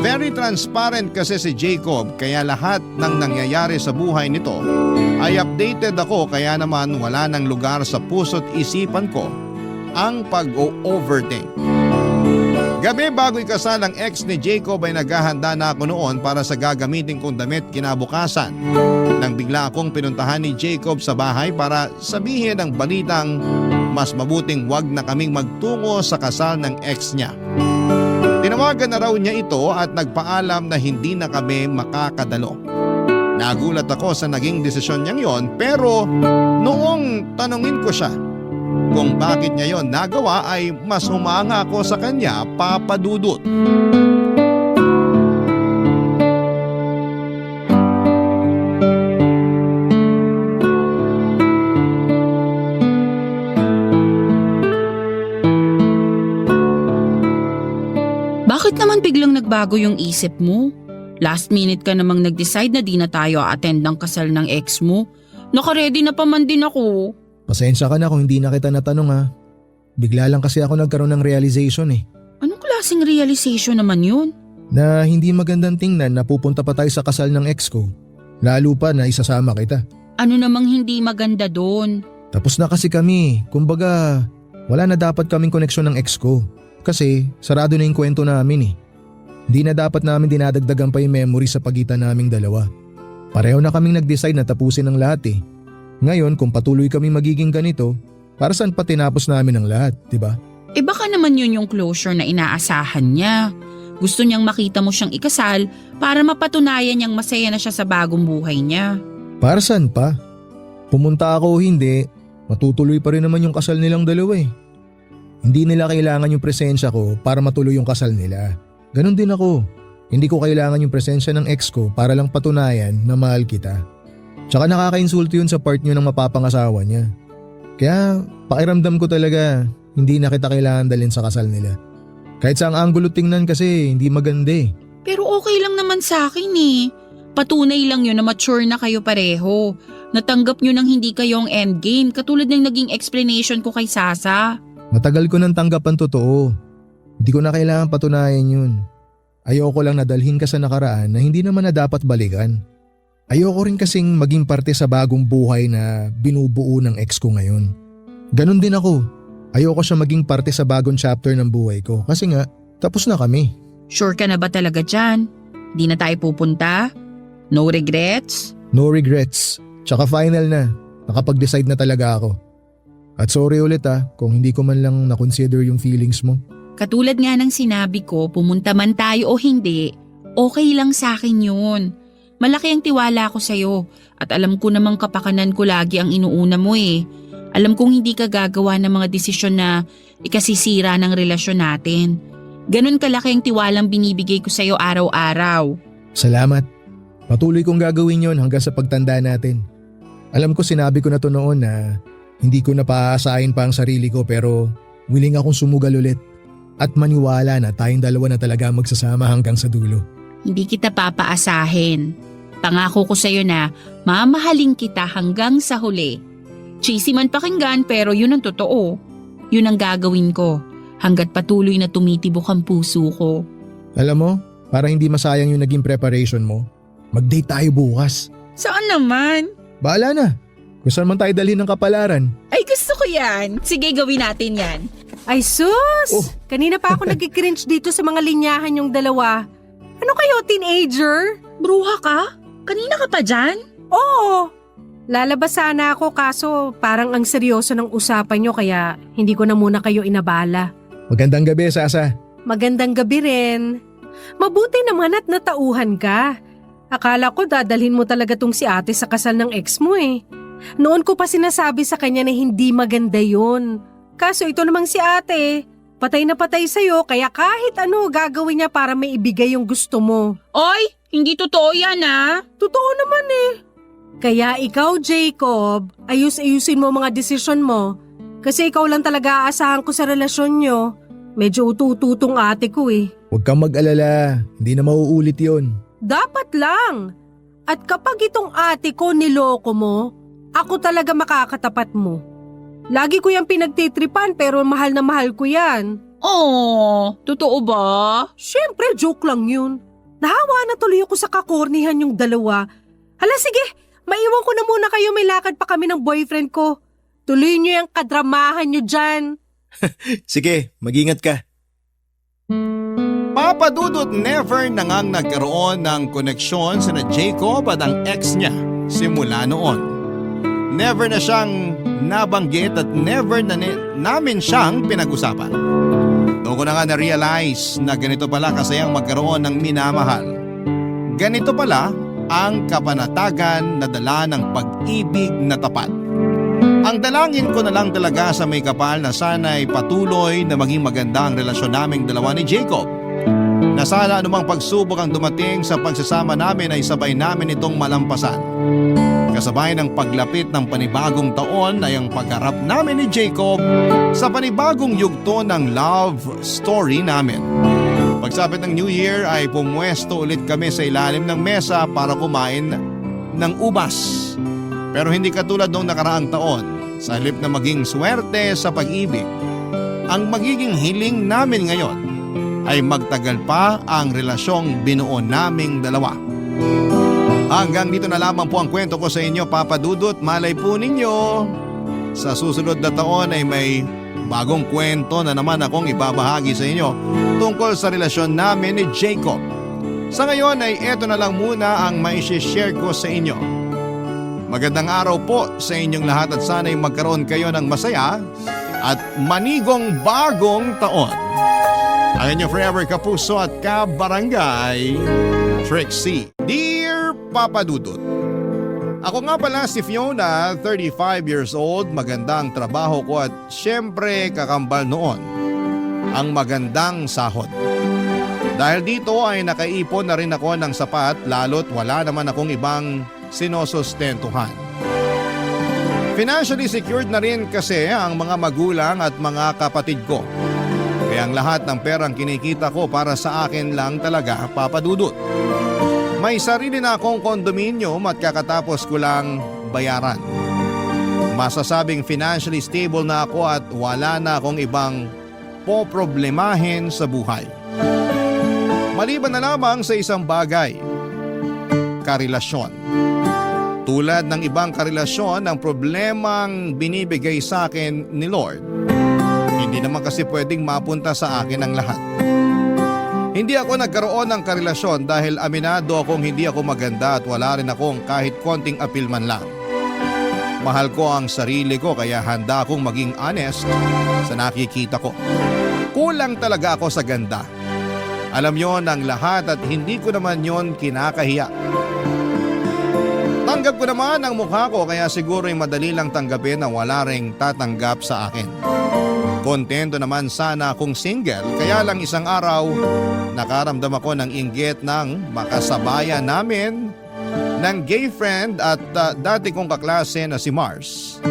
Very transparent kasi si Jacob kaya lahat ng nangyayari sa buhay nito ay updated ako kaya naman wala nang lugar sa puso't isipan ko ang pag-overthink. Gabi bago ikasal ang ex ni Jacob ay naghahanda na ako noon para sa gagamitin kong damit kinabukasan. Nang bigla akong pinuntahan ni Jacob sa bahay para sabihin ang balitang mas mabuting wag na kaming magtungo sa kasal ng ex niya. Tinawagan na raw niya ito at nagpaalam na hindi na kami makakadalo. Nagulat ako sa naging desisyon niyang yon, pero noong tanungin ko siya kung bakit niya yon nagawa ay mas humanga ako sa kanya, Papa Dudut. Bakit naman biglang nagbago yung isip mo? Last minute ka namang nag-decide na di na tayo attend ng kasal ng ex mo. Naka-ready na pa man din ako. Pasensya ka na kung hindi na kita natanong ha. Bigla lang kasi ako nagkaroon ng realization eh. Anong klaseng realization naman yun? Na hindi magandang tingnan na pupunta pa tayo sa kasal ng ex ko. Lalo pa na isasama kita. Ano namang hindi maganda doon? Tapos na kasi kami. Kumbaga, wala na dapat kaming koneksyon ng ex ko. Kasi sarado na yung kwento namin eh. Hindi na dapat namin dinadagdagan pa yung memory sa pagitan naming dalawa. Pareho na kaming nag-decide na tapusin ang lahat eh. Ngayon kung patuloy kaming magiging ganito, para saan pa tinapos namin ang lahat, di ba? Eh baka naman yun yung closure na inaasahan niya. Gusto niyang makita mo siyang ikasal para mapatunayan niyang masaya na siya sa bagong buhay niya. Para saan pa? Pumunta ako o hindi, matutuloy pa rin naman yung kasal nilang dalawa eh. Hindi nila kailangan yung presensya ko para matuloy yung kasal nila. Ganon din ako. Hindi ko kailangan yung presensya ng ex ko para lang patunayan na mahal kita. Tsaka nakakainsulto yun sa part nyo ng mapapangasawa niya. Kaya pakiramdam ko talaga hindi na kita kailangan dalhin sa kasal nila. Kahit sa ang anggulo tingnan kasi hindi maganda eh. Pero okay lang naman sa akin eh. Patunay lang yun na mature na kayo pareho. Natanggap nyo nang hindi kayo ang endgame katulad ng naging explanation ko kay Sasa. Matagal ko nang tanggap ang totoo. Hindi ko na kailangan patunayan yun. Ayoko lang nadalhin ka sa nakaraan na hindi naman na dapat balikan. Ayoko rin kasing maging parte sa bagong buhay na binubuo ng ex ko ngayon. Ganon din ako. Ayoko siya maging parte sa bagong chapter ng buhay ko kasi nga tapos na kami. Sure ka na ba talaga dyan? Di na tayo pupunta? No regrets? No regrets. Tsaka final na. Nakapag-decide na talaga ako. At sorry ulit kung hindi ko man lang na-consider yung feelings mo. Katulad nga ng sinabi ko, pumunta man tayo o hindi, okay lang sa akin yun. Malaki ang tiwala ko sa'yo at alam ko namang kapakanan ko lagi ang inuuna mo eh. Alam kong hindi ka gagawa ng mga desisyon na ikasisira ng relasyon natin. Ganon kalaki ang tiwalang binibigay ko sa'yo araw-araw. Salamat. Patuloy kong gagawin yon hanggang sa pagtanda natin. Alam ko sinabi ko na to noon na hindi ko na paaasahin pa ang sarili ko pero willing akong sumugal ulit. At maniwala na tayong dalawa na talaga magsasama hanggang sa dulo. Hindi kita papaasahin. Pangako ko sa'yo na mamahalin kita hanggang sa huli. Cheesy man pakinggan pero yun ang totoo. Yun ang gagawin ko hanggat patuloy na tumitibok ang puso ko. Alam mo, para hindi masayang yung naging preparation mo, mag-date tayo bukas. Saan naman? Bahala na. Kung saan man tayo dalhin ng kapalaran. Ay gusto ko yan. Sige gawin natin yan. Ay sus! Oh. Kanina pa ako nag-cringe dito sa mga linyahan yung dalawa. Ano kayo, teenager? Bruha ka? Kanina ka pa dyan? Oo. Lalabas sana ako kaso parang ang seryoso ng usapan nyo kaya hindi ko na muna kayo inabala. Magandang gabi, Sasa. Magandang gabi rin. Mabuti naman at natauhan ka. Akala ko dadalhin mo talaga tong si ate sa kasal ng ex mo eh. Noon ko pa sinasabi sa kanya na hindi maganda yun. Kaso ito namang si ate, patay na patay sa'yo kaya kahit ano gagawin niya para maibigay yung gusto mo. Oy, hindi totoo yan ah. Totoo naman eh. Kaya ikaw Jacob, ayus-ayusin mo mga desisyon mo. Kasi ikaw lang talaga aasahan ko sa relasyon nyo. Medyo utututong ate ko eh. Huwag kang mag-alala, hindi na mauulit yon. Dapat lang. At kapag itong ate ko niloko mo, ako talaga makakatapat mo. Lagi ko yung pinagtitripan pero mahal na mahal ko yan. Oh, totoo ba? Siyempre, joke lang yun. Nahawa na tuloy ako sa kakornihan yung dalawa. Hala sige, maiwan ko na muna kayo, may lakad pa kami ng boyfriend ko. Tuloy nyo yung kadramahan nyo dyan. Sige, mag-ingat ka. Papa Dudut, never na ngang nagkaroon ng koneksyon sa Jacob at ang ex niya simula noon. Never na siyang nabanggit at never na namin siyang pinag-usapan. Doon ko na nga na-realize na ganito pala kasayang magkaroon ng minamahal. Ganito pala ang kapanatagan na dala ng pag-ibig na tapat. Ang dalangin ko na lang talaga sa may kapal na sana'y patuloy na maging maganda ang relasyon naming dalawa ni Jacob. Na sana anumang pagsubok ang dumating sa pagsasama namin ay sabay namin itong malampasan. Kasabay ng paglapit ng panibagong taon ay ang pagharap namin ni Jacob sa panibagong yugto ng love story namin. Pagsapit ng New Year ay pumwesto ulit kami sa ilalim ng mesa para kumain ng ubas. Pero hindi katulad noong nakaraang taon, sa halip na maging swerte sa pag-ibig. Ang magiging hiling namin ngayon ay magtagal pa ang relasyong binuo naming dalawa. Hanggang dito na lamang po ang kwento ko sa inyo, Papa Dudut. Malay po ninyo, sa susunod na taon ay may bagong kwento na naman akong ibabahagi sa inyo tungkol sa relasyon namin ni Jacob. Sa ngayon ay eto na lang muna ang mai-share ko sa inyo. Magandang araw po sa inyong lahat at sana'y magkaroon kayo ng masaya at manigong bagong taon. Ang inyong forever kapuso at kabarangay, Trixie. Dear Papa Dudut, ako nga pala si Fiona, 35 years old, magandang trabaho ko at syempre kakambal noon ang magandang sahod. Dahil dito ay nakaipon na rin ako ng sapat lalo't wala naman akong ibang sinosustentuhan. Financially secured na rin kasi ang mga magulang at mga kapatid ko. Kaya ang lahat ng perang kinikita ko para sa akin lang talaga, Papa Dudut. May sarili na akong kondominium at kakatapos ko lang bayaran. Masasabing financially stable na ako at wala na akong ibang poproblemahin sa buhay. Maliban na lamang sa isang bagay, karelasyon. Tulad ng ibang karelasyon, ang problemang binibigay sa akin ni Lord, hindi naman kasi pwedeng mapunta sa akin ang lahat. Hindi ako nagkaroon ng karelasyon dahil aminado akong hindi ako maganda at wala rin akong kahit konting apil man lang. Mahal ko ang sarili ko kaya handa akong maging honest sa nakikita ko. Kulang talaga ako sa ganda. Alam yon ang lahat at hindi ko naman yon kinakahiya. Tanggap ko naman ang mukha ko kaya siguro ay madali lang tanggapin na wala ring tatanggap sa akin. Kontento naman sana akong single kaya lang isang araw nakaramdam ako ng inggit ng makasabayan namin ng gay friend at dati kong kaklase na si Mars.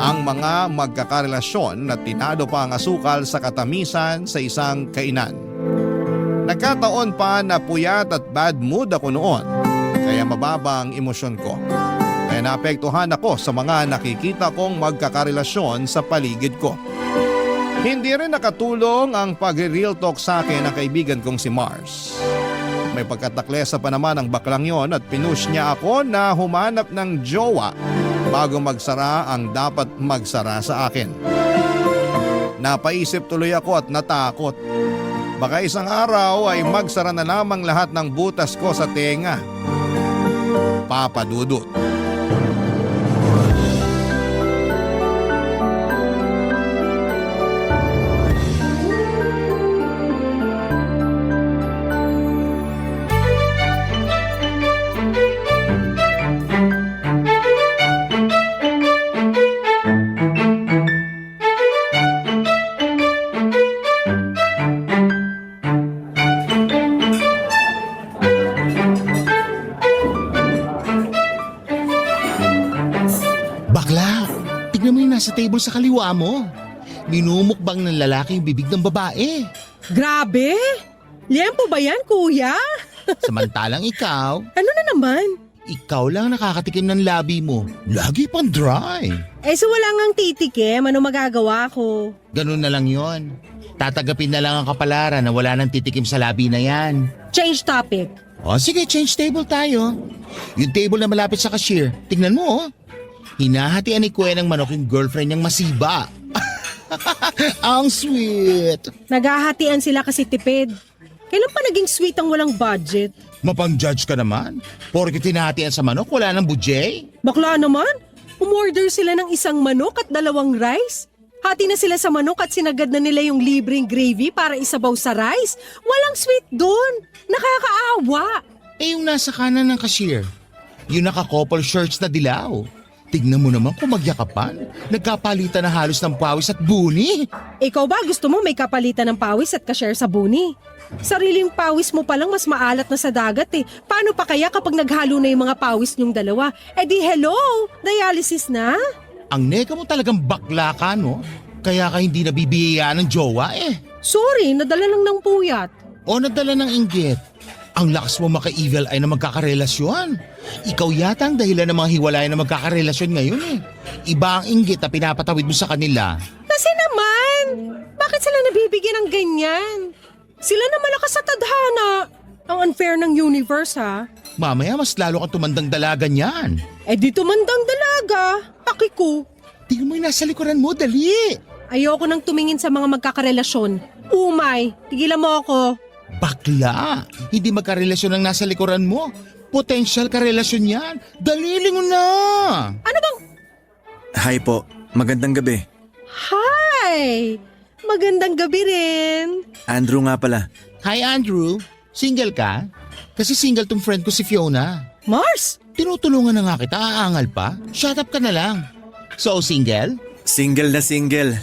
Ang mga magkakarelasyon na tinalo pa ang asukal sa katamisan sa isang kainan. Nagkataon pa na puyat at bad mood ako noon. Kaya mababa ang emosyon ko. Kaya naapektuhan ako sa mga nakikita kong magkakarelasyon sa paligid ko. Hindi rin nakatulong ang pag-real talk sa akin ng kaibigan kong si Mars. May pagkataklesa pa naman ang baklang yon at pinush niya ako na humanap ng jowa bago magsara ang dapat magsara sa akin. Napaisip tuloy ako at natakot. Baka isang araw ay magsara na lamang lahat ng butas ko sa tenga. Papa Dudut. Bakla, tignan mo yung nasa table sa kaliwa mo. Minumukbang ng lalaki yung bibig ng babae. Grabe! Liempo ba yan, kuya? Samantalang ikaw, Ano na naman? ikaw lang nakakatikim ng labi mo. Lagi pang dry. So wala ngang titikim, ano magagawa ko? Ganun na lang yon. Tatagapin na lang ang kapalaran na wala nang titikim sa labi na yan. Change topic. O sige, change table tayo. Yung table na malapit sa cashier, tingnan mo oh. Hinahatian ni Kuya ng manok yung girlfriend niyang masiba. Ang sweet! Naghahatian sila kasi tipid. Kailan pa naging sweet ang walang budget? Mapang-judge ka naman. Porke tinahatian sa manok, wala nang budget. Bakla naman, umorder sila ng isang manok at 2 rice. Hati na sila sa manok at sinagad na nila yung libreng gravy para isabaw sa rice. Walang sweet doon. Nakakaawa. Eh yung nasa kanan ng cashier, yung naka-couple shirts na dilaw. Tignan mo naman kung magyakapan. Nagkapalitan na halos ng pawis at buni. Ikaw ba gusto mo may kapalitan ng pawis at ka-share sa buni? Sariling pawis mo palang mas maalat na sa dagat eh. Paano pa kaya kapag naghalo na yung mga pawis niyong dalawa? Eh di hello, dialysis na? Ang nega mo talagang bakla ka, no? Kaya ka hindi nabibiyayaan ng jowa eh. Sorry, nadala lang ng puyat. O nadala ng inggit. Ang lakas mo maka-evil eye na magkakarelasyon. Ikaw yata ang dahilan ng mga hiwalayan na magkakarelasyon ngayon eh. Iba ang inggit na pinapatawid mo sa kanila. Kasi naman, bakit sila nabibigyan ng ganyan? Sila na malakas sa tadhana. Ang unfair ng universe ha. Mamaya mas lalo kang tumandang dalaga niyan. Eh di tumandang dalaga. Paki ko. Tingnan mo yung nasa likuran mo, dali. Ayoko nang tumingin sa mga magkakarelasyon. Umay, tigilan mo ako. Bakla, hindi magkarelasyon ang nasa likuran mo. Potential karelasyon yan. Dalili mo na. Ano bang... Hi po, magandang gabi. Hi! Magandang gabi rin. Andrew nga pala. Hi Andrew, single ka? Kasi single tong friend ko si Fiona. Mars! Tinutulungan na nga kita, aangal pa. Shut up ka na lang. So single? Single na single.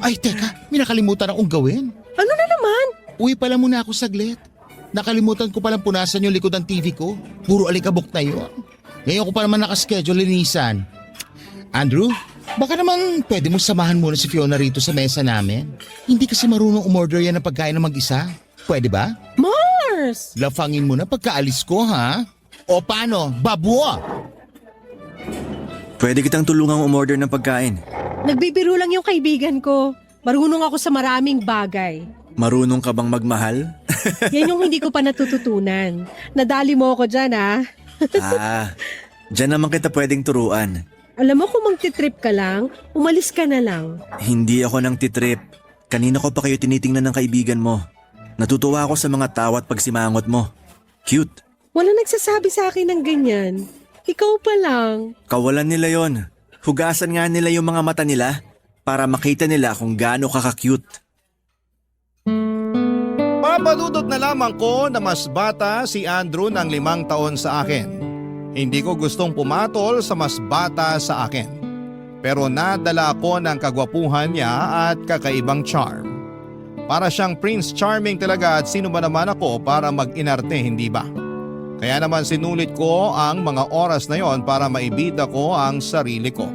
Ay teka, may nakalimutan akong gawin. Ano na naman? Uwi pala muna ako saglit. Nakalimutan ko palang punasan yung likod ng TV ko. Puro alikabok na yun. Ngayon ko pa naman nakaschedule linisan. Andrew, baka naman pwede mo samahan muna si Fiona rito sa mesa namin. Hindi kasi marunong umorder yan ng pagkain ng mag-isa. Pwede ba? Mars! Lafangin mo na pagkaalis ko, ha? O paano? Babwa! Pwede kitang tulungang umorder ng pagkain. Nagbibiro lang yung kaibigan ko. Marunong ako sa maraming bagay. Marunong ka bang magmahal? Yan yung hindi ko pa natututunan. Nadali mo ako dyan ah. Diyan naman kita pwedeng turuan. Alam mo kung magtitrip ka lang, umalis ka na lang. Hindi ako nang titrip. Kanina ko pa kayo tinitingnan ng kaibigan mo. Natutuwa ako sa mga tawa at pagsimangot mo. Cute. Wala nagsasabi sa akin ng ganyan. Ikaw pa lang. Kawalan nila yon. Hugasan nga nila yung mga mata nila para makita nila kung gaano ka-cute. Papadudot na lamang ko na mas bata si Andrew ng 5 taon sa akin. Hindi ko gustong pumatol sa mas bata sa akin. Pero nadala ako ng kagwapuhan niya at kakaibang charm. Para siyang Prince Charming talaga at sino ba naman ako para mag-inarte, hindi ba? Kaya naman sinulit ko ang mga oras na yon para maibida ko ang sarili ko.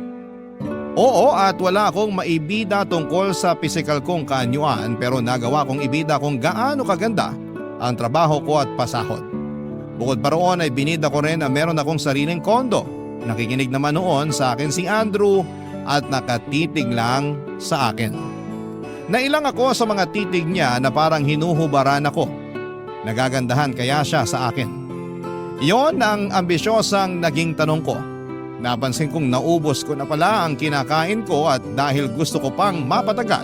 Oo, at wala akong maibida tungkol sa pisikal kong kaanyuan pero nagawa kong ibida kung gaano kaganda ang trabaho ko at pasahod. Bukod pa roon ay binida ko rin na meron akong sariling kondo. Nakikinig naman noon sa akin si Andrew at nakatitig lang sa akin. Nailang ako sa mga titig niya na parang hinuhubaran ako. Nagagandahan kaya siya sa akin. Iyon ang ambisyosang naging tanong ko. Napansin kong naubos ko na pala ang kinakain ko at dahil gusto ko pang mapatagal,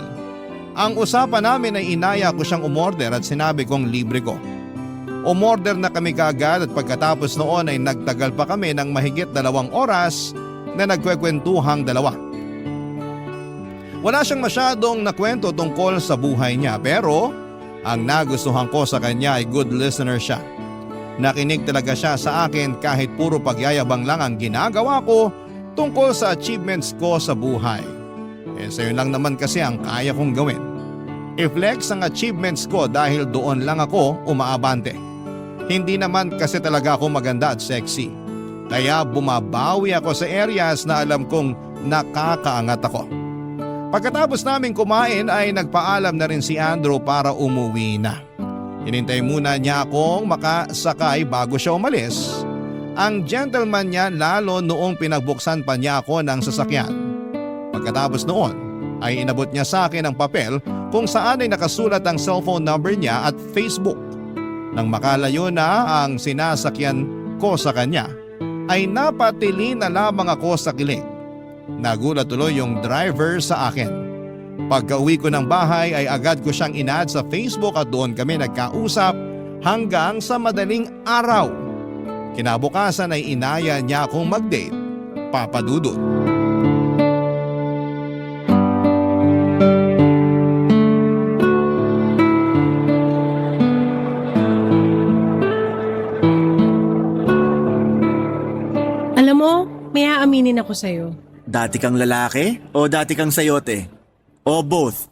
ang usapan namin ay inaya ko siyang umorder at sinabi kong libre ko. Umorder na kami kaagad at pagkatapos noon ay nagtagal pa kami ng mahigit 2 oras na nagkwekwentuhang dalawa. Wala siyang masyadong nakwento tungkol sa buhay niya pero ang nagustuhan ko sa kanya ay good listener siya. Nakinig talaga siya sa akin kahit puro pagyayabang lang ang ginagawa ko tungkol sa achievements ko sa buhay. Sayo lang naman kasi ang kaya kong gawin. I-flex ang achievements ko dahil doon lang ako umaabante. Hindi naman kasi talaga ako maganda at sexy. Kaya bumabawi ako sa areas na alam kong nakakaangat ako. Pagkatapos namin kumain ay nagpaalam na rin si Andrew para umuwi na. Hinintay muna niya akong makasakay bago siya umalis. Ang gentleman niya lalo noong pinagbuksan pa niya ako ng sasakyan. Pagkatapos noon ay inabot niya sa akin ang papel kung saan ay nakasulat ang cellphone number niya at Facebook. Nang makalayo na ang sinasakyan ko sa kanya ay napatili na lamang ako sa kilig. Nagulat tuloy yung driver sa akin. Pagka-uwi ko ng bahay ay agad ko siyang in-add sa Facebook at doon kami nagkausap hanggang sa madaling araw. Kinabukasan ay inaya niya akong mag-date, Papa Dudut. Alam mo, may aaminin ako sa'yo. Dati kang lalaki o dati kang sayote? O both?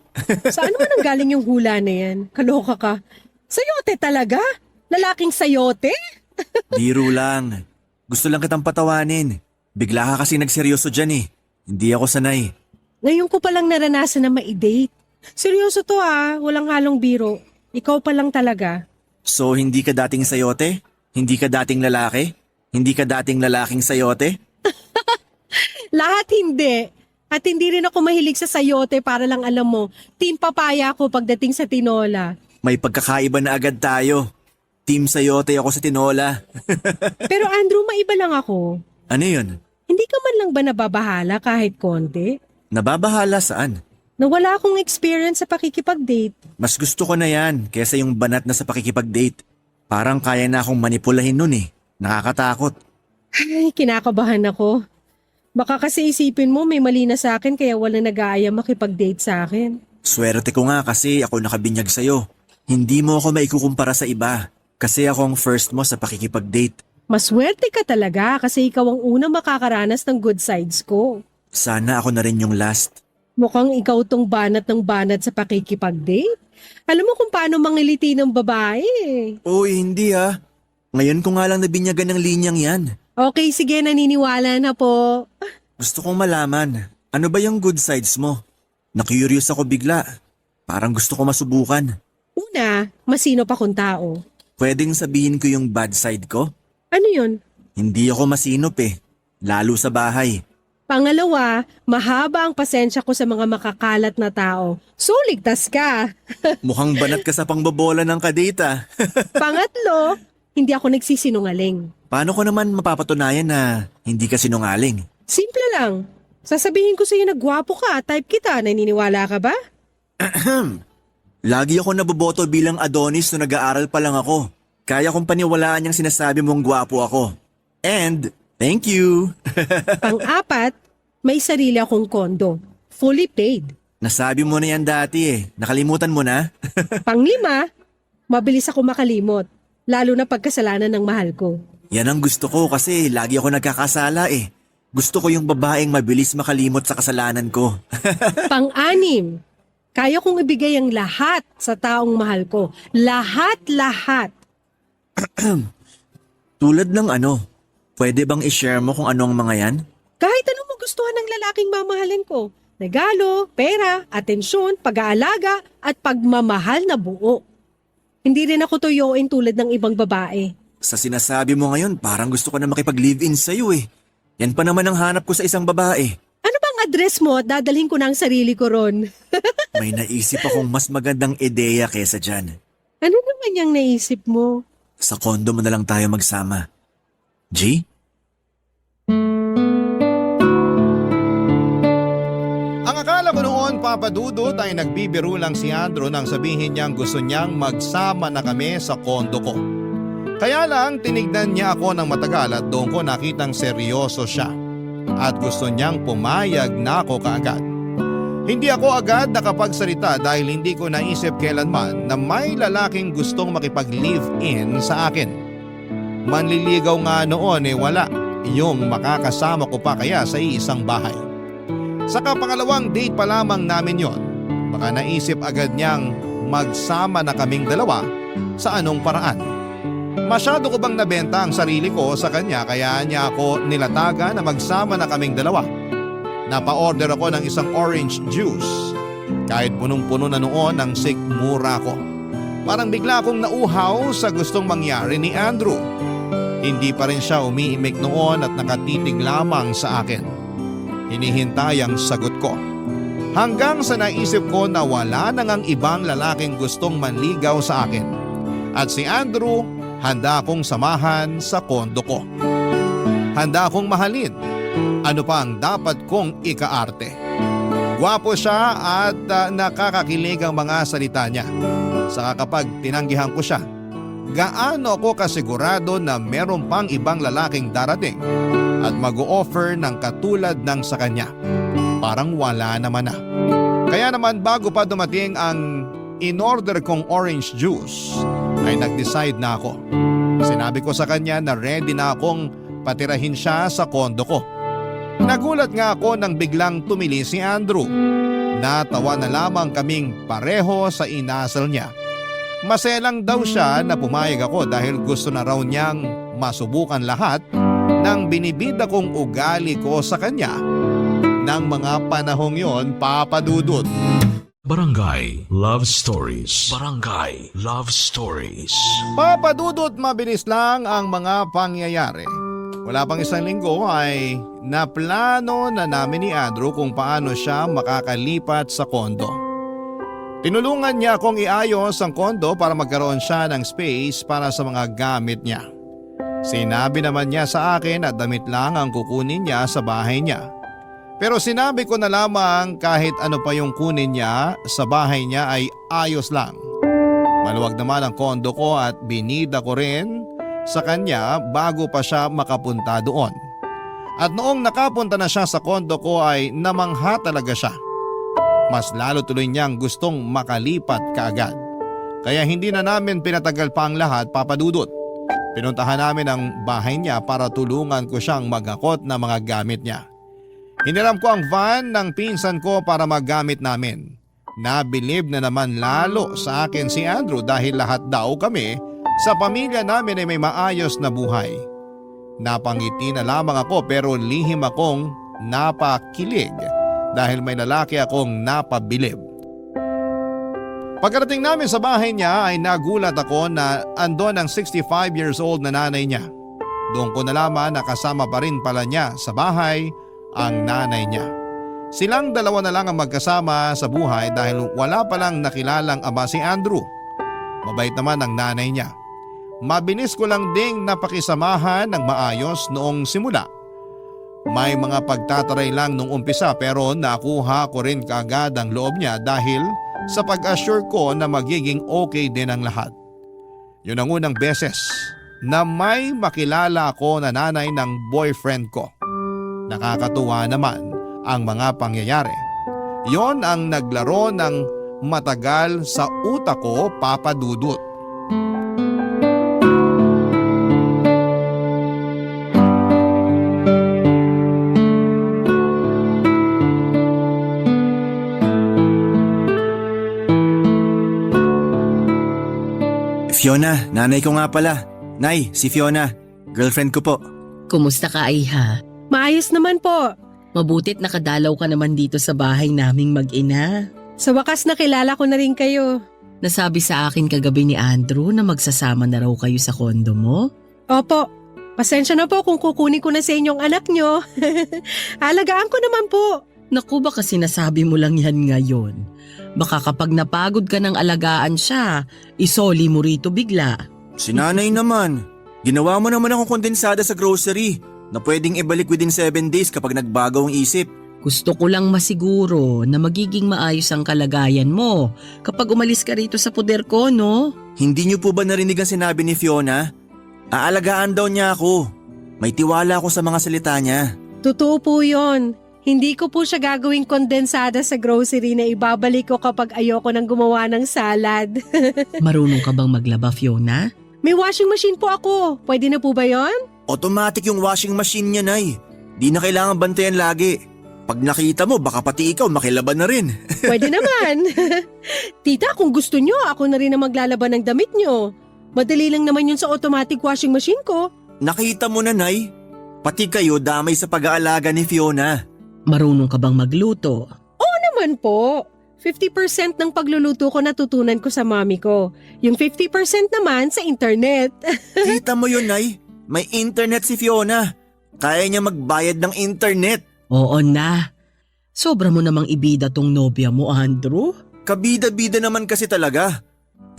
Saan naman ang galing yung hula na yan? Kaloka ka. Sayote talaga? Lalaking sayote? Biro lang. Gusto lang kitang patawanin. Bigla ka kasi nagseryoso dyan eh. Hindi ako sanay. Ngayon ko palang naranasan na ma-date. Seryoso to walang halong biro. Ikaw pa lang talaga. So hindi ka dating sayote? Hindi ka dating lalaki? Hindi ka dating lalaking sayote? Lahat hindi. At hindi rin ako mahilig sa sayote para lang alam mo, team papaya ako pagdating sa tinola. May pagkakaiba na agad tayo. Team sayote ako sa tinola. Pero Andrew, maiba lang ako. Ano yun? Hindi ka man lang ba nababahala kahit konti? Nababahala saan? Na wala akong experience sa pakikipag-date. Mas gusto ko na yan kesa yung banat na sa pakikipag-date. Parang kaya na akong manipulahin nun eh. Nakakatakot. Ay, kinakabahan ako. Baka kasi isipin mo may mali na sa akin kaya wala nag-aaya makipag-date sa akin. Swerte ko nga kasi ako nakabinyag sa'yo. Hindi mo ako maikukumpara sa iba. Kasi ako ang first mo sa pakikipag-date. Maswerte ka talaga kasi ikaw ang unang makakaranas ng good sides ko. Sana ako na rin yung last. Mukhang ikaw tong banat ng banat sa pakikipag-date. Alam mo kung paano mangiliti ng babae. Uy, hindi ah. Ngayon ko nga lang nabinyagan ng linyang yan. Okay, sige, naniniwala na po. Gusto kong malaman, ano ba yung good sides mo? Na-curious ako bigla. Parang gusto ko masubukan. Una, masinop akong tao. Pwedeng sabihin ko yung bad side ko? Ano yun? Hindi ako masinop eh. Lalo sa bahay. Pangalawa, mahaba ang pasensya ko sa mga makakalat na tao. So, ligtas ka. Mukhang banat ka sa pangbobola ng kadita. Pangatlo, hindi ako nagsisinungaling. Paano ko naman mapapatunayan na hindi ka sinungaling? Simple lang. Sasabihin ko sa'yo na gwapo ka, type kita, naniniwala ka ba? Lagi ako naboboto bilang Adonis nung nag-aaral pa lang ako. Kaya kong paniwalaan yung sinasabi mong gwapo ako. And, thank you! Pang-apat, may sarili akong kondo. Fully paid. Nasabi mo na yan dati eh. Nakalimutan mo na? Pang-lima, mabilis ako makalimot. Lalo na pagkasalanan ng mahal ko. Yan ang gusto ko kasi lagi ako nagkakasala eh. Gusto ko yung babaeng mabilis makalimot sa kasalanan ko. Pang-anim, kaya kong ibigay ang lahat sa taong mahal ko. Lahat-lahat. Tulad ng ano? Pwede bang i-share mo kung ano ang mga yan? Kahit anong magustuhan ng lalaking mamahalin ko. Regalo, pera, atensyon, pag-aalaga, at pagmamahal na buo. Hindi rin ako tuyoin tulad ng ibang babae. Sa sinasabi mo ngayon, parang gusto ko na makipag-live-in sa'yo eh. Yan pa naman ang hanap ko sa isang babae. Ano bang address mo at dadalhin ko na ang sarili ko ron? May naisip akong mas magandang ideya kesa dyan. Ano naman yung naisip mo? Sa kondo mo na lang tayo magsama. G? Ang akala ko noon, Papa Dudut, ay nagbibiro lang si Andrew nang sabihin niyang gusto niyang magsama na kami sa kondo ko. Kaya lang tinignan niya ako ng matagal at doon ko nakitang seryoso siya at gusto niyang pumayag na ako kaagad. Hindi ako agad nakapagsalita dahil hindi ko naisip kailanman na may lalaking gustong makipag-live-in sa akin. Manliligaw nga noon wala yung makakasama ko pa kaya sa iisang bahay. Saka pangalawang date pa lamang namin yon. Baka naisip agad niyang magsama na kaming dalawa sa anong paraan. Masyado ko bang nabenta ang sarili ko sa kanya kaya niya ako nilataga na magsama na kaming dalawa. Napa-order ako ng isang orange juice. Kahit punong-puno na noon ang sikmura ko. Parang bigla akong nauhaw sa gustong mangyari ni Andrew. Hindi pa rin siya umiimik noon at nakatitig lamang sa akin. Hinihintay ang sagot ko. Hanggang sa naisip ko na wala nang ang ibang lalaking gustong manligaw sa akin. At si Andrew, handa akong samahan sa kondo ko. Handa akong mahalin. Ano pa ang dapat kong ikaarte? Gwapo siya at nakakakilig ang mga salita niya. Saka kapag tinanggihan ko siya, gaano ako kasigurado na meron pang ibang lalaking darating at mag-o-offer ng katulad ng sa kanya. Parang wala naman na. Kaya naman bago pa dumating ang in-order kong orange juice, ay nag-decide na ako. Sinabi ko sa kanya na ready na akong patirahin siya sa kondo ko. Nagulat nga ako nang biglang tumili si Andrew. Natawa na lamang kaming pareho sa inasal niya. Masaya lang daw siya na pumayag ako dahil gusto na raw niyang masubukan lahat ng binibida kong ugali ko sa kanya. Nang mga panahong yon, Papa Dudut. Barangay Love Stories. Barangay Love Stories. Papa Dudut, mabilis lang ang mga pangyayari. Wala pang isang linggo ay naplano na namin ni Andrew kung paano siya makakalipat sa kondo. Tinulungan niya akong iayos ang kondo para magkaroon siya ng space para sa mga gamit niya. Sinabi naman niya sa akin at damit lang ang kukunin niya sa bahay niya. Pero sinabi ko na lamang kahit ano pa yung kunin niya sa bahay niya ay ayos lang. Maluwag naman ang kondo ko at binida ko rin sa kanya bago pa siya makapunta doon. At noong nakapunta na siya sa kondo ko ay namangha talaga siya. Mas lalo tuloy niyang gustong makalipat kaagad. Kaya hindi na namin pinatagal pa ang lahat, Papa Dudut. Pinuntahan namin ang bahay niya para tulungan ko siyang maghakot ng mga gamit niya. Hiniram ko ang van ng pinsan ko para maggamit namin. Nabilib na naman lalo sa akin si Andrew dahil lahat daw kami sa pamilya namin ay may maayos na buhay. Napangiti na lamang ako pero lihim akong napakilig dahil may lalaki akong napabilib. Pagkarating namin sa bahay niya ay nagulat ako na andon ang 65 years old na nanay niya. Doon ko nalaman na kasama pa rin pala niya sa bahay ang nanay niya. Silang dalawa na lang ang magkasama sa buhay dahil wala palang nakilalang ama si Andrew. Mabait naman ang nanay niya. Mabilis ko lang ding napakisamahan ng maayos noong simula. May mga pagtataray lang nung umpisa pero nakuha ko rin kaagad ang loob niya dahil sa pag-assure ko na magiging okay din ang lahat. Yun ang unang beses na may makilala ako na nanay ng boyfriend ko. Nakakatuwa naman ang mga pangyayari. Yon ang naglaro ng matagal sa utak ko, Papa Dudut. Fiona, nanay ko nga pala. Nay, si Fiona. Girlfriend ko po. Kumusta ka, Iha? Maayos naman po. Mabutit nakadalaw ka naman dito sa bahay naming mag-ina. Sa wakas nakilala ko na rin kayo. Nasabi sa akin kagabi ni Andrew na magsasama na raw kayo sa kondo mo. Opo, pasensya na po kung kukunin ko na sa inyong anak nyo. Alagaan ko naman po. Naku, baka sinasabi mo lang yan ngayon. Baka kapag napagod ka ng alagaan siya, isoli mo rito bigla. Si nanay naman. Ginawa mo naman akong kondensada sa grocery na pwedeng ibalik within 7 days kapag nagbago ang isip. Gusto ko lang masiguro na magiging maayos ang kalagayan mo kapag umalis ka rito sa puder ko, no? Hindi niyo po ba narinig ang sinabi ni Fiona? Aalagaan daw niya ako. May tiwala ako sa mga salita niya. Totoo po yon. Hindi ko po siya gagawing kondensada sa grocery na ibabalik ko kapag ayoko nang gumawa ng salad. Marunong ka bang maglaba, Fiona? May washing machine po ako. Pwede na po ba yon? Automatic yung washing machine niya, Nay. Di na kailangan bantayan lagi. Pag nakita mo, baka pati ikaw makilaban na rin. Pwede naman. Tita, kung gusto nyo, ako na rin ang maglalaban ng damit nyo. Madali lang naman yun sa automatic washing machine ko. Nakita mo na, Nay. Pati kayo damay sa pag-aalaga ni Fiona. Marunong ka bang magluto? Naman po. 50% ng pagluluto ko natutunan ko sa mami ko. Yung 50% naman sa internet. Kita mo yun, Nay. May internet si Fiona. Kaya niya magbayad ng internet. Oo na. Sobra mo namang ibida tong nobya mo, Andrew. Kabida-bida naman kasi talaga.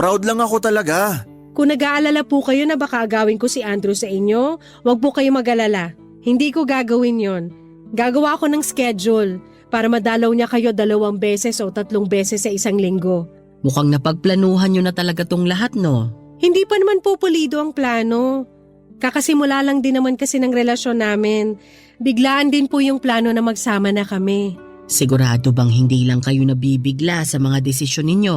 Proud lang ako talaga. Kung nag-aalala po kayo na baka agawin ko si Andrew sa inyo, wag po kayo mag-alala. Hindi ko gagawin yon. Gagawa ko ng schedule. para madalaw niya kayo 2 beses o 3 beses sa isang linggo. Mukhang napagplanuhan nyo na talaga tong lahat, no? Hindi pa naman po pulido ang plano. Kakasimula lang din naman kasi ng relasyon namin. Biglaan din po yung plano na magsama na kami. Sigurado bang hindi lang kayo nabibigla sa mga desisyon ninyo?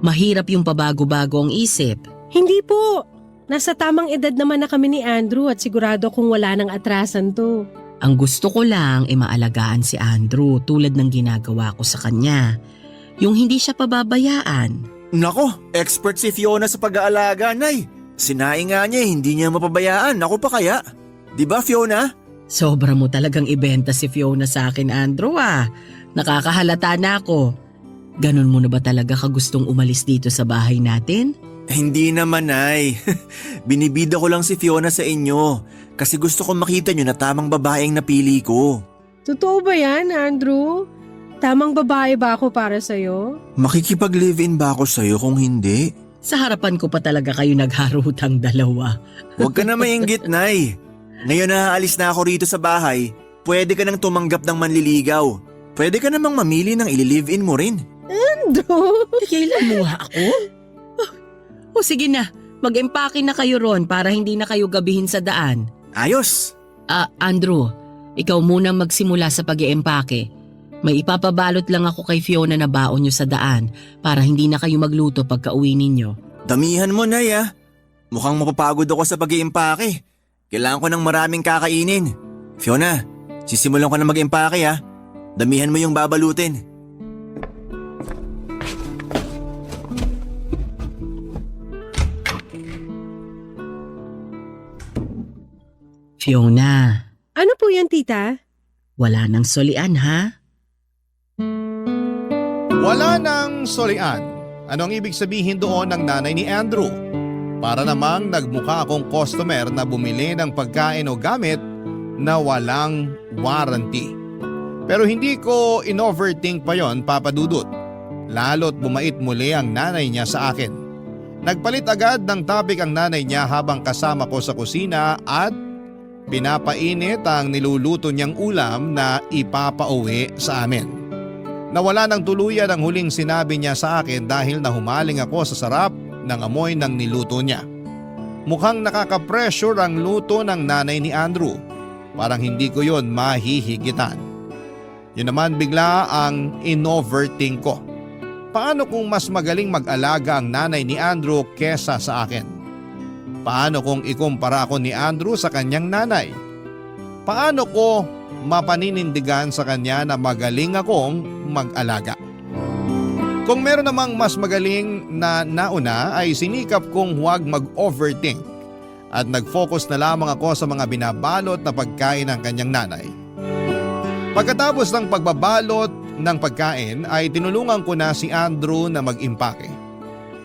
Mahirap yung pabago-bago ang isip. Hindi po. Nasa tamang edad naman na kami ni Andrew at sigurado kung wala nang atrasan to. Ang gusto ko lang ay maalagaan si Andrew tulad ng ginagawa ko sa kanya. Yung hindi siya pababayaan. Nako, expert si Fiona sa pag-aalaga, Nay. Sinaing nga niya, hindi niya mapabayaan. Ako pa kaya? Di ba, Fiona? Sobra mo talagang ibenta si Fiona sa akin, Andrew ah. Nakakahalata na ako. Ganon mo na ba talaga kagustong umalis dito sa bahay natin? Hindi naman, Nay. Binibida ko lang si Fiona sa inyo. Kasi gusto ko makita niyo na tamang babaeng napili ko. Totoo ba yan, Andrew? Tamang babae ba ako para sa'yo? Makikipag-live-in ba ako sa'yo kung hindi? Sa harapan ko pa talaga kayo nagharutang dalawa. Huwag ka na mainggit, Nay. Ngayon na aalis na ako rito sa bahay, pwede ka nang tumanggap ng manliligaw. Pwede ka namang mamili ng ili-live-in mo rin. Andrew? Tigilan mo nga ako? O sige na, mag-empake na kayo ron para hindi na kayo gabihin sa daan. Ayos! Andrew, ikaw muna magsimula sa pag-iempake. May ipapabalot lang ako kay Fiona na baon nyo sa daan para hindi na kayo magluto pagka-uwi ninyo. Damihan mo, Nay ah. Mukhang mapapagod ako sa pag-iimpake. Kailangan ko ng maraming kakainin. Fiona, sisimulan ko na mag-impake ah. Damihan mo yung babalutin. Fiona, Ano po yan, tita? wala nang solian ha? Wala nang solian. Ano ang ibig sabihin doon ng nanay ni Andrew? Para namang nagmukha akong customer na bumili ng pagkain o gamit na walang warranty. Pero hindi ko in-overthink pa yon, Papa Dudut. Lalo't bumait muli ang nanay niya sa akin. Nagpalit agad ng topic ang nanay niya habang kasama ko sa kusina at pinapainit ang niluluto niyang ulam na ipapauwi sa amin. Nawala ng tuluyan ang huling sinabi niya sa akin dahil nahumaling ako sa sarap ng amoy ng niluto niya. Mukhang nakaka-pressure ang luto ng nanay ni Andrew. Parang hindi ko yon mahihigitan. Yun naman bigla ang in-overthink ko. Paano kung mas magaling mag-alaga ang nanay ni Andrew kesa sa akin? Paano kung ikumpara ako ni Andrew sa kanyang nanay? Paano ko mapaninindigan sa kanya na magaling akong mag-alaga? Kung meron namang mas magaling na nauna ay sinikap kong huwag mag-overthink at nag-focus na lamang ako sa mga binabalot na pagkain ng kanyang nanay. Pagkatapos ng pagbabalot ng pagkain ay tinulungan ko na si Andrew na mag-impake.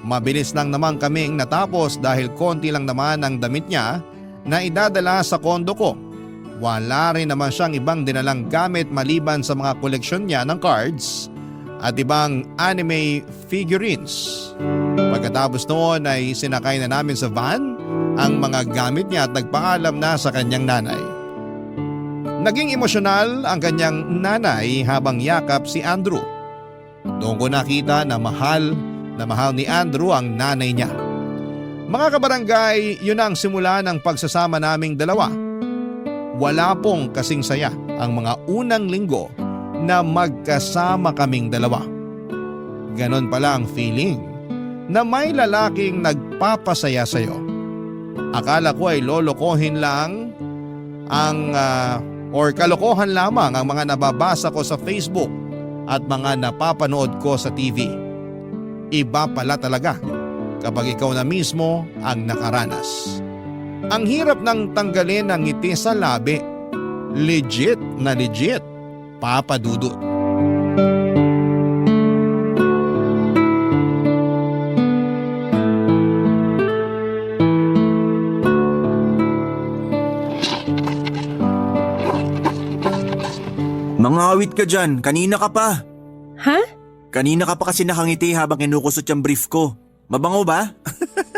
Mabilis lang naman kaming natapos dahil konti lang naman ang damit niya na idadala sa kondo ko. Wala rin naman siyang ibang dinalang gamit maliban sa mga koleksyon niya ng cards at ibang anime figurines. Pagkatapos noon ay sinakay na namin sa van ang mga gamit niya at nagpaalam na sa kanyang nanay. Naging emosyonal ang kanyang nanay habang yakap si Andrew. Doon ko nakita na mahal ni Andrew ang nanay niya. Mga kabarangay, yun ang simula ng pagsasama naming dalawa. Wala pong kasing saya ang mga unang linggo na magkasama kaming dalawa. Ganon pala ang feeling na may lalaking nagpapasaya sa'yo. Akala ko ay lolokohin lang kalokohan lamang ang mga nababasa ko sa Facebook at mga napapanood ko sa TV. Iba pala talaga kapag ikaw na mismo ang nakaranas. Ang hirap nang tanggalin ang ngiti sa labi. Legit na legit, Papa Dudut. Mangawit ka dyan, kanina ka pa. Ha? Kanina ka pa kasi nakangiti habang kinukusot yung brief ko. Mabango ba?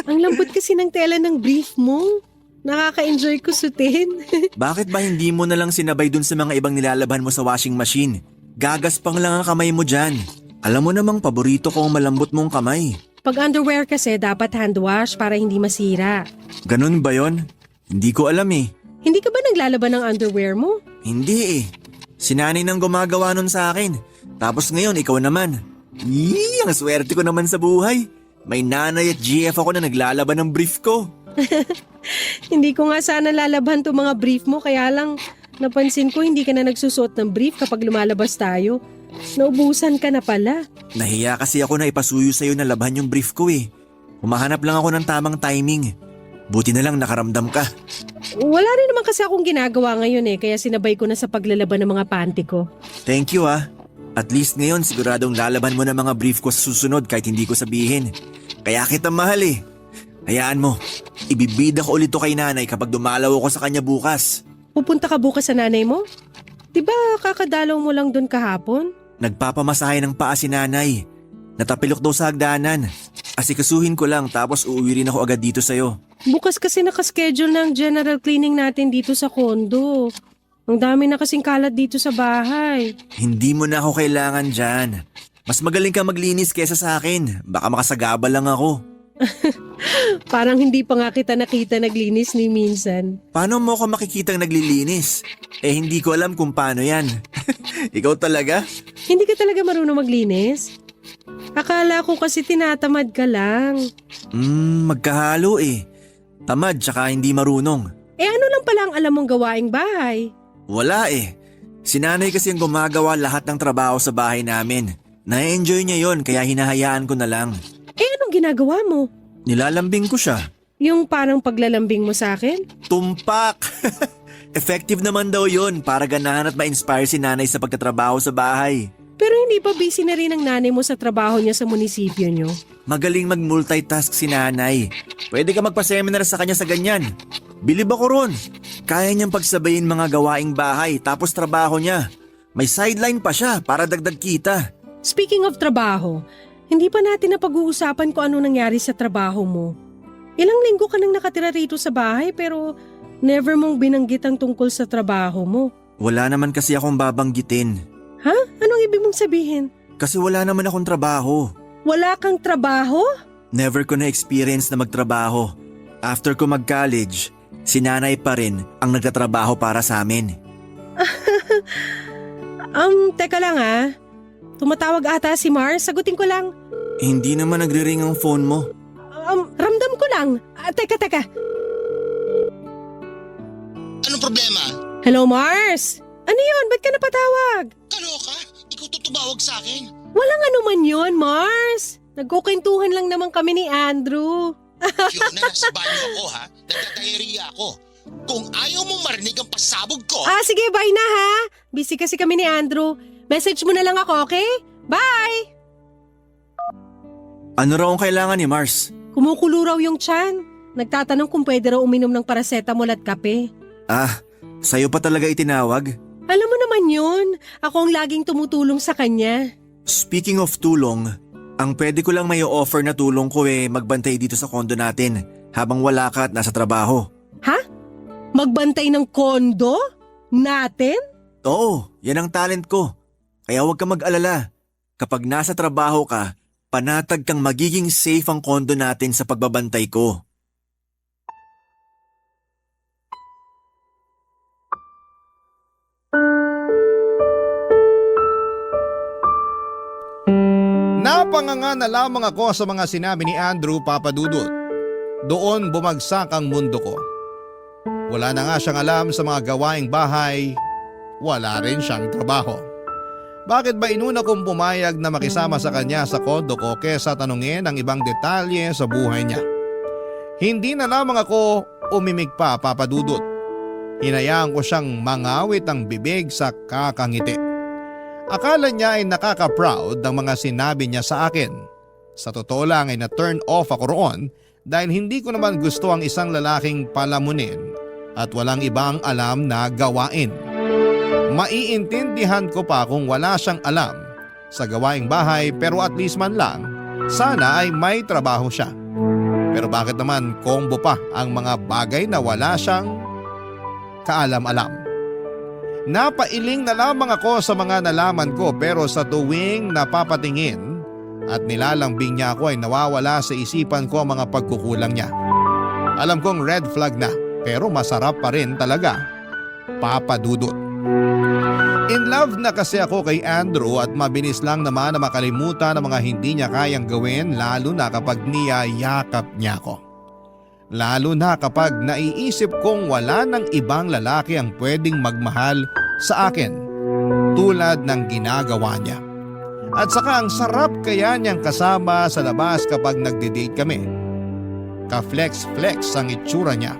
Ang lambot kasi ng tela ng brief mo. Nakaka-enjoy ko sutin. Bakit ba hindi mo na lang sinabay dun sa mga ibang nilalabhan mo sa washing machine? Gagaspang lang ang kamay mo dyan. Alam mo namang paborito ko ang malambot mong kamay. Pag underwear kasi dapat hand wash para hindi masira. Ganun ba yon? Hindi ko alam eh. Hindi ka ba naglalaban ng underwear mo? Hindi eh. Si nanay nang gumagawa nun sa akin. Tapos ngayon ikaw naman. Yee, ang swerte ko naman sa buhay. May nanay at GF ako na naglalaban ng brief ko. Hindi ko nga sana lalaban to mga brief mo, kaya lang napansin ko hindi ka na nagsusuot ng brief kapag lumalabas tayo. Naubusan ka na pala. Nahiya kasi ako na ipasuyo sa'yo na laban yung brief ko eh. Humahanap lang ako ng tamang timing. Buti na lang nakaramdam ka. Wala rin naman kasi akong ginagawa ngayon kaya sinabay ko na sa paglalaban ng mga panty ko. Thank you ah. At least ngayon siguradong lalaban mo ng mga brief ko sa susunod kahit hindi ko sabihin. Kaya kita mahal eh. Hayaan mo, ibibida ko ulit to kay nanay kapag dumalaw ako sa kanya bukas. Pupunta ka bukas sa nanay mo? Diba kakadalaw mo lang doon kahapon? Nagpapamasahe ng paa si nanay. Natapilok daw sa hagdanan. Asikasuhin ko lang tapos uuwi rin ako agad dito sa'yo. Bukas kasi nakaschedule ng general cleaning natin dito sa kondo. Ang dami na kasing kalat dito sa bahay. Hindi mo na ako kailangan dyan. Mas magaling ka maglinis kesa sa akin. Baka makasagaba lang ako. Parang hindi pa nga kita nakita naglinis ni minsan. Paano mo ako makikitang naglilinis? Eh hindi ko alam kung paano yan. Ikaw talaga? Hindi ka talaga marunong maglinis? Akala ko kasi tinatamad ka lang. Magkahalo eh. Tamad tsaka hindi marunong. Eh ano lang pala ang alam mong gawaing bahay? Wala eh. Si nanay kasi ang gumagawa lahat ng trabaho sa bahay namin. Na-enjoy niya yon kaya hinahayaan ko na lang. Eh anong ginagawa mo? Nilalambing ko siya. Yung parang paglalambing mo sa akin? Tumpak! Effective naman daw yon para ganahan at ma-inspire si nanay sa pagtatrabaho sa bahay. Pero hindi pa busy na rin ang nanay mo sa trabaho niya sa munisipyo niyo? Magaling mag-multitask si nanay. Pwede ka magpa-seminar sa kanya sa ganyan. Bilib ako ron. Kaya niyang pagsabayin mga gawaing bahay tapos trabaho niya. May sideline pa siya para dagdag kita. Speaking of trabaho, hindi pa natin napag-uusapan kung ano nangyari sa trabaho mo. Ilang linggo ka nang nakatira rito sa bahay pero never mong binanggit ang tungkol sa trabaho mo. Wala naman kasi akong babanggitin. Ha? Anong ibig mong sabihin? Kasi wala naman akong trabaho. Wala kang trabaho? Never ko na-experience na magtrabaho. After ko mag-college, si nanay pa rin ang nagtatrabaho para sa amin. Teka lang ah. Tumatawag ata si Mars, sagutin ko lang. Hindi naman nagre-ring ang phone mo. Ramdam ko lang. Teka. Anong problema? Hello Mars? Ano yun? Ba't ka napatawag? Kaloka? Ikaw to tumawag sa akin? Walang anuman yun, Mars. Nagkukwentuhan lang naman kami ni Andrew. Fiona, nasa banyo ako ha. Nagdadayariya ako. Kung ayaw mong marinig ang pasabog ko… Sige, bye na ha. Busy kasi kami ni Andrew. Message mo na lang ako, okay? Bye! Ano raw ang kailangan ni Mars? Kumukulo raw yung tiyan. Nagtatanong kung pwede raw uminom ng paracetamol at kape. Sa'yo pa talaga itinawag? Alam mo naman yun. Ako ang laging tumutulong sa kanya. Speaking of tulong, ang pwede ko lang may offer na tulong ko magbantay dito sa kondo natin habang wala ka at nasa trabaho. Ha? Magbantay ng kondo? Natin? Oo, yan ang talent ko. Kaya huwag kang mag-alala. Kapag nasa trabaho ka, panatag kang magiging safe ang kondo natin sa pagbabantay ko. Napanganga na lamang ako sa mga sinabi ni Andrew, Papa Dudut. Doon bumagsak ang mundo ko. Wala na nga siyang alam sa mga gawaing bahay, wala rin siyang trabaho. Bakit ba inuna kong pumayag na makisama sa kanya sa kondo ko kesa tanungin ang ibang detalye sa buhay niya? Hindi na lamang ako umimik pa, Papa Dudut. Hinayaan ko siyang mangawit ang bibig sa kakangiti. Akala niya ay nakaka-proud ng mga sinabi niya sa akin. Sa totoo lang ay na-turn off ako roon dahil hindi ko naman gusto ang isang lalaking palamunin at walang ibang alam na gawain. Maiintindihan ko pa kung wala siyang alam sa gawaing bahay pero at least man lang sana ay may trabaho siya. Pero bakit naman combo pa ang mga bagay na wala siyang kaalam-alam? Napailing na lamang ako sa mga nalaman ko pero sa tuwing napapatingin at nilalambing niya ako ay nawawala sa isipan ko ang mga pagkukulang niya. Alam kong red flag na pero masarap pa rin talaga. Papa Dudut. In love na kasi ako kay Andrew at mabilis lang naman na makalimutan ang mga hindi niya kayang gawin lalo na kapag niyayakap niya ako. Lalo na kapag naiisip kong wala ng ibang lalaki ang pwedeng magmahal sa akin tulad ng ginagawa niya. At saka ang sarap kaya niyang kasama sa labas kapag nagde-date kami. Ka-flex-flex ang itsura niya.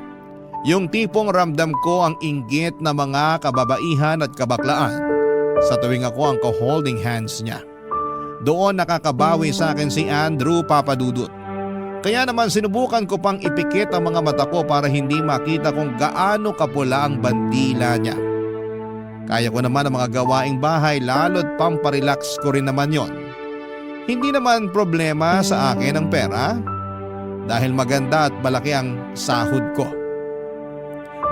Yung tipong ramdam ko ang inggit na mga kababaihan at kabaklaan sa tuwing ako ang ka-holding hands niya. Doon nakakabawi sa akin si Andrew, Papa Dudut. Kaya naman sinubukan ko pang ipikit ang mga mata ko para hindi makita kung gaano kapula ang bandila niya. Kaya ko naman ang mga gawaing bahay lalo't pamparelax ko rin naman yon. Hindi naman problema sa akin ang pera dahil maganda at malaki ang sahod ko.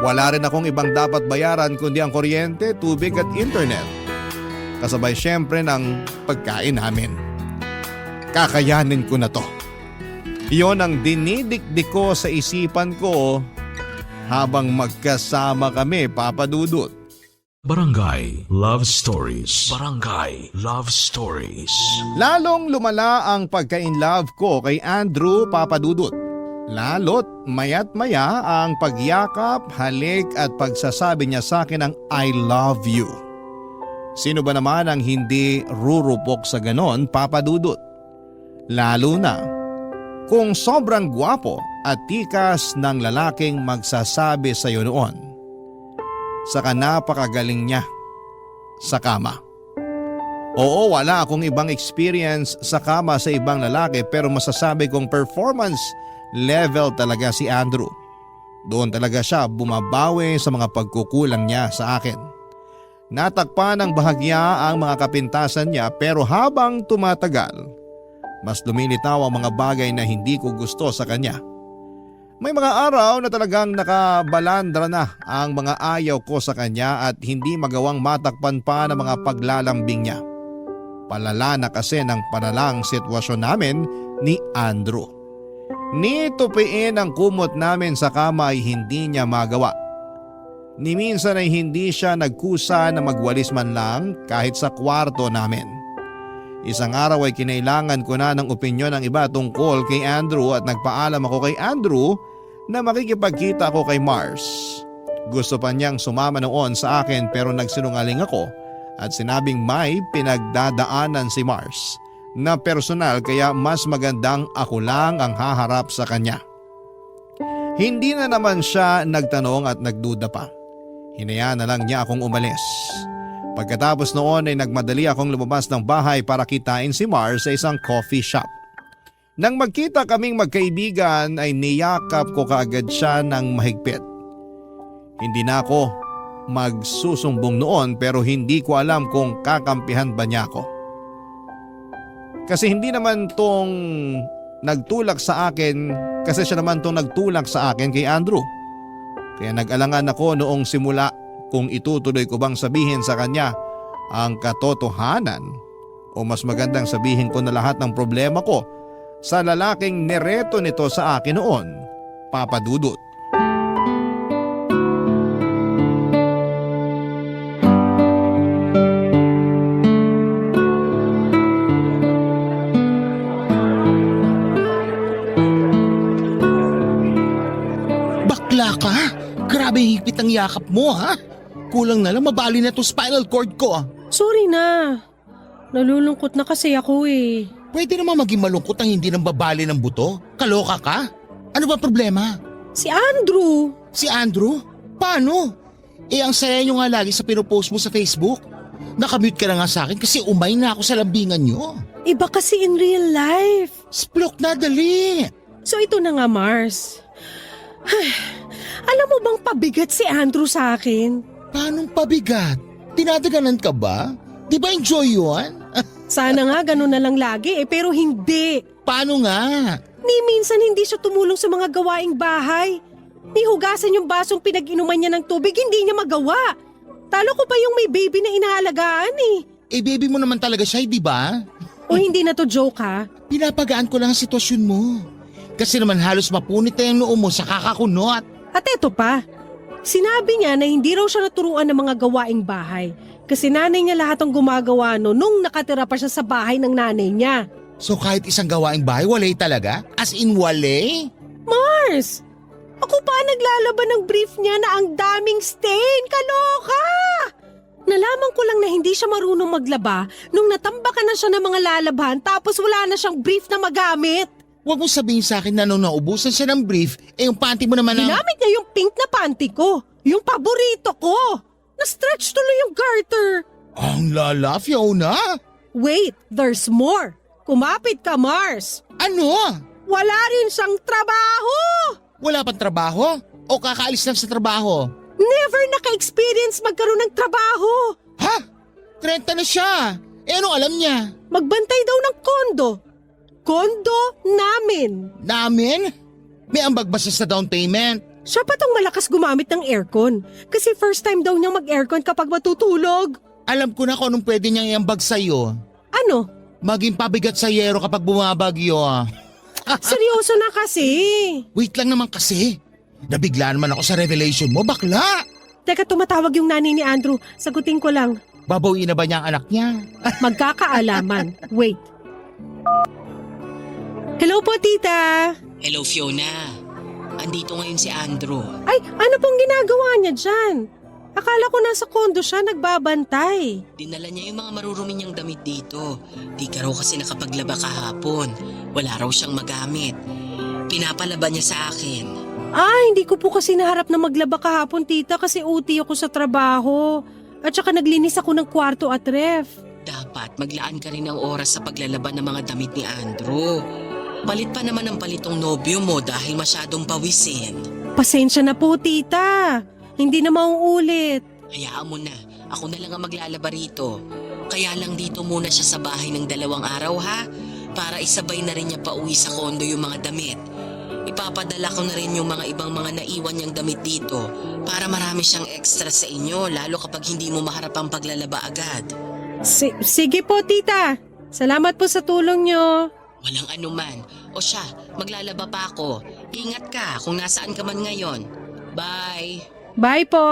Wala rin akong ibang dapat bayaran kundi ang kuryente, tubig at internet. Kasabay syempre ng pagkain namin. Kakayanin ko na to. Iyon ang dinidikdik ko sa isipan ko habang magkasama kami, Papa Dudut. Barangay Love Stories. Barangay Love Stories. Lalong lumala ang pagka-inlove ko kay Andrew, Papa Dudut. Lalo't maya't maya ang pagyakap, halik at pagsasabi niya sa akin ng I love you. Sino ba naman ang hindi rurupok sa ganon, Papa Dudut? Lalo na kung sobrang gwapo at tikas ng lalaking magsasabi sa iyo noon. Saka napakagaling niya sa kama. Oo, wala akong ibang experience sa kama sa ibang lalaki pero masasabi kong performance level talaga si Andrew. Doon talaga siya bumabawi sa mga pagkukulang niya sa akin. Natakpan ng bahagya ang mga kapintasan niya pero habang tumatagal, mas lumilitaw ang mga bagay na hindi ko gusto sa kanya. May mga araw na talagang nakabalandra na ang mga ayaw ko sa kanya at hindi magawang matakpan pa ng mga paglalambing niya. Palala na kasi ng palalang sitwasyon namin ni Andrew. Ni tupiin ang kumot namin sa kama ay hindi niya magawa. Ni minsan ay hindi siya nagkusa na magwalis man lang kahit sa kwarto namin. Isang araw ay kinailangan ko na ng opinyon ng iba tungkol kay Andrew at nagpaalam ako kay Andrew na makikipagkita ako kay Mars. Gusto pa niyang sumama noon sa akin pero nagsinungaling ako at sinabing may pinagdadaanan si Mars na personal kaya mas magandang ako lang ang haharap sa kanya. Hindi na naman siya nagtanong at nagduda pa. Hinayaan na lang niya akong umalis. Pagkatapos noon ay nagmadali akong lumabas ng bahay para kitain si Mars sa isang coffee shop. Nang magkita kaming magkaibigan ay niyakap ko kaagad siya ng mahigpit. Hindi na ako magsusumbong noon pero hindi ko alam kung kakampihan ba niya ako. Kasi hindi naman tong nagtulak sa akin, kasi siya naman tong nagtulak sa akin kay Andrew. Kaya nag-alangan ako noong simula kung itutuloy ko bang sabihin sa kanya ang katotohanan o mas magandang sabihin ko na lahat ng problema ko sa lalaking nereto nito sa akin noon, Papa Dudut. Bakla ka? Grabe higpit ang yakap mo ha? Kulang na lang mabali na to spinal cord ko. Sorry na. Nalulungkot na kasi ako eh. Pwede naman maging malungkot ang hindi nang babali ng buto? Kaloka ka? Ano ba problema? Si Andrew. Si Andrew? Paano? Ang saya nyo nga lagi sa pinopost mo sa Facebook. Nakamute ka na nga sa akin kasi umay na ako sa lambingan nyo. Iba kasi in real life. Splok na dali. So ito na nga, Mars. Alam mo bang pabigat si Andrew sa akin? Paanong pabigat? Tinadaganan ka ba? Di ba enjoy yun? Sana nga ganun na lang lagi pero hindi. Paano nga? Ni minsan hindi siya tumulong sa mga gawaing bahay. Ni hugasan yung basong pinag-inuman niya ng tubig, hindi niya magawa. Talo ko pa yung may baby na inaalagaan eh. Eh baby mo naman talaga siya, di ba? O hindi na to joke ha? Pinapagaan ko lang ang sitwasyon mo. Kasi naman halos mapunit na yung noo mo sa kakakunot. At eto pa, sinabi niya na hindi raw siya naturuan ng mga gawaing bahay. Kasi nanay niya lahat ang gumagawa nung nakatira pa siya sa bahay ng nanay niya. So kahit isang gawaing bahay, walay talaga? As in walay? Mars! Ako pa naglalaban ng brief niya na ang daming stain. Kaloka! Nalaman ko lang na hindi siya marunong maglaba nung natambakan na siya ng mga lalabhan tapos wala na siyang brief na magamit. Huwag mo sabihin sa akin na nung naubusan siya ng brief, yung panty mo naman ang... Ginamit niya yung pink na panty ko. Yung paborito ko. Na-stretch tuloy yung garter. Ang lala, Fiona! Wait, there's more. Kumapit ka, Mars. Ano? Wala rin siyang trabaho. Wala pang trabaho? O kakaalis lang sa trabaho? Never naka-experience magkaroon ng trabaho. Ha? 30 na siya. Eh anong alam niya? Magbantay daw ng kondo. Kondo namin. Namin? May ambag ba siya sa down payment? Siya pa tong malakas gumamit ng aircon. Kasi first time daw niyang mag-aircon kapag matutulog. Alam ko na kung anong pwede niyang iambag sa'yo. Ano? Maging pabigat sa yero kapag bumabagyo. Seryoso na kasi. Wait lang naman kasi. Nabigla naman ako sa revelation mo, bakla. Teka, tumatawag yung nanay ni Andrew. Sagutin ko lang. Babawiin na ba niya ang anak niya? Magkakaalaman. Wait. Hello po, tita. Hello Fiona, andito ngayon si Andrew. Ay, ano pong ginagawa niya dyan? Akala ko nasa kondo siya nagbabantay. Dinala niya yung mga marurumi niyang damit dito. Di ka raw kasi nakapaglaba kahapon. Wala raw siyang magamit. Pinapalaba niya sa akin. Hindi ko po kasi naharap na maglaba kahapon, tita, kasi OT ako sa trabaho. At saka naglinis ako ng kwarto at ref. Dapat maglaan ka rin ng oras sa paglalaba ng mga damit ni Andrew. Palit pa naman ang palitong nobyo mo dahil masyadong pawisin. Pasensya na po, tita. Hindi na mauulit. Hayaan mo na, ako na lang ang maglalaba rito. Kaya lang dito muna siya sa bahay ng 2 araw ha, para isabay na rin niya pauwi sa kondo yung mga damit. Ipapadala ko na rin yung mga ibang mga naiwan niyang damit dito para marami siyang extra sa inyo, lalo kapag hindi mo maharap ang paglalaba agad. Sige po, tita. Salamat po sa tulong niyo. Walang anuman. O siya, maglalaba pa ako. Ingat ka kung nasaan ka man ngayon. Bye! Bye po.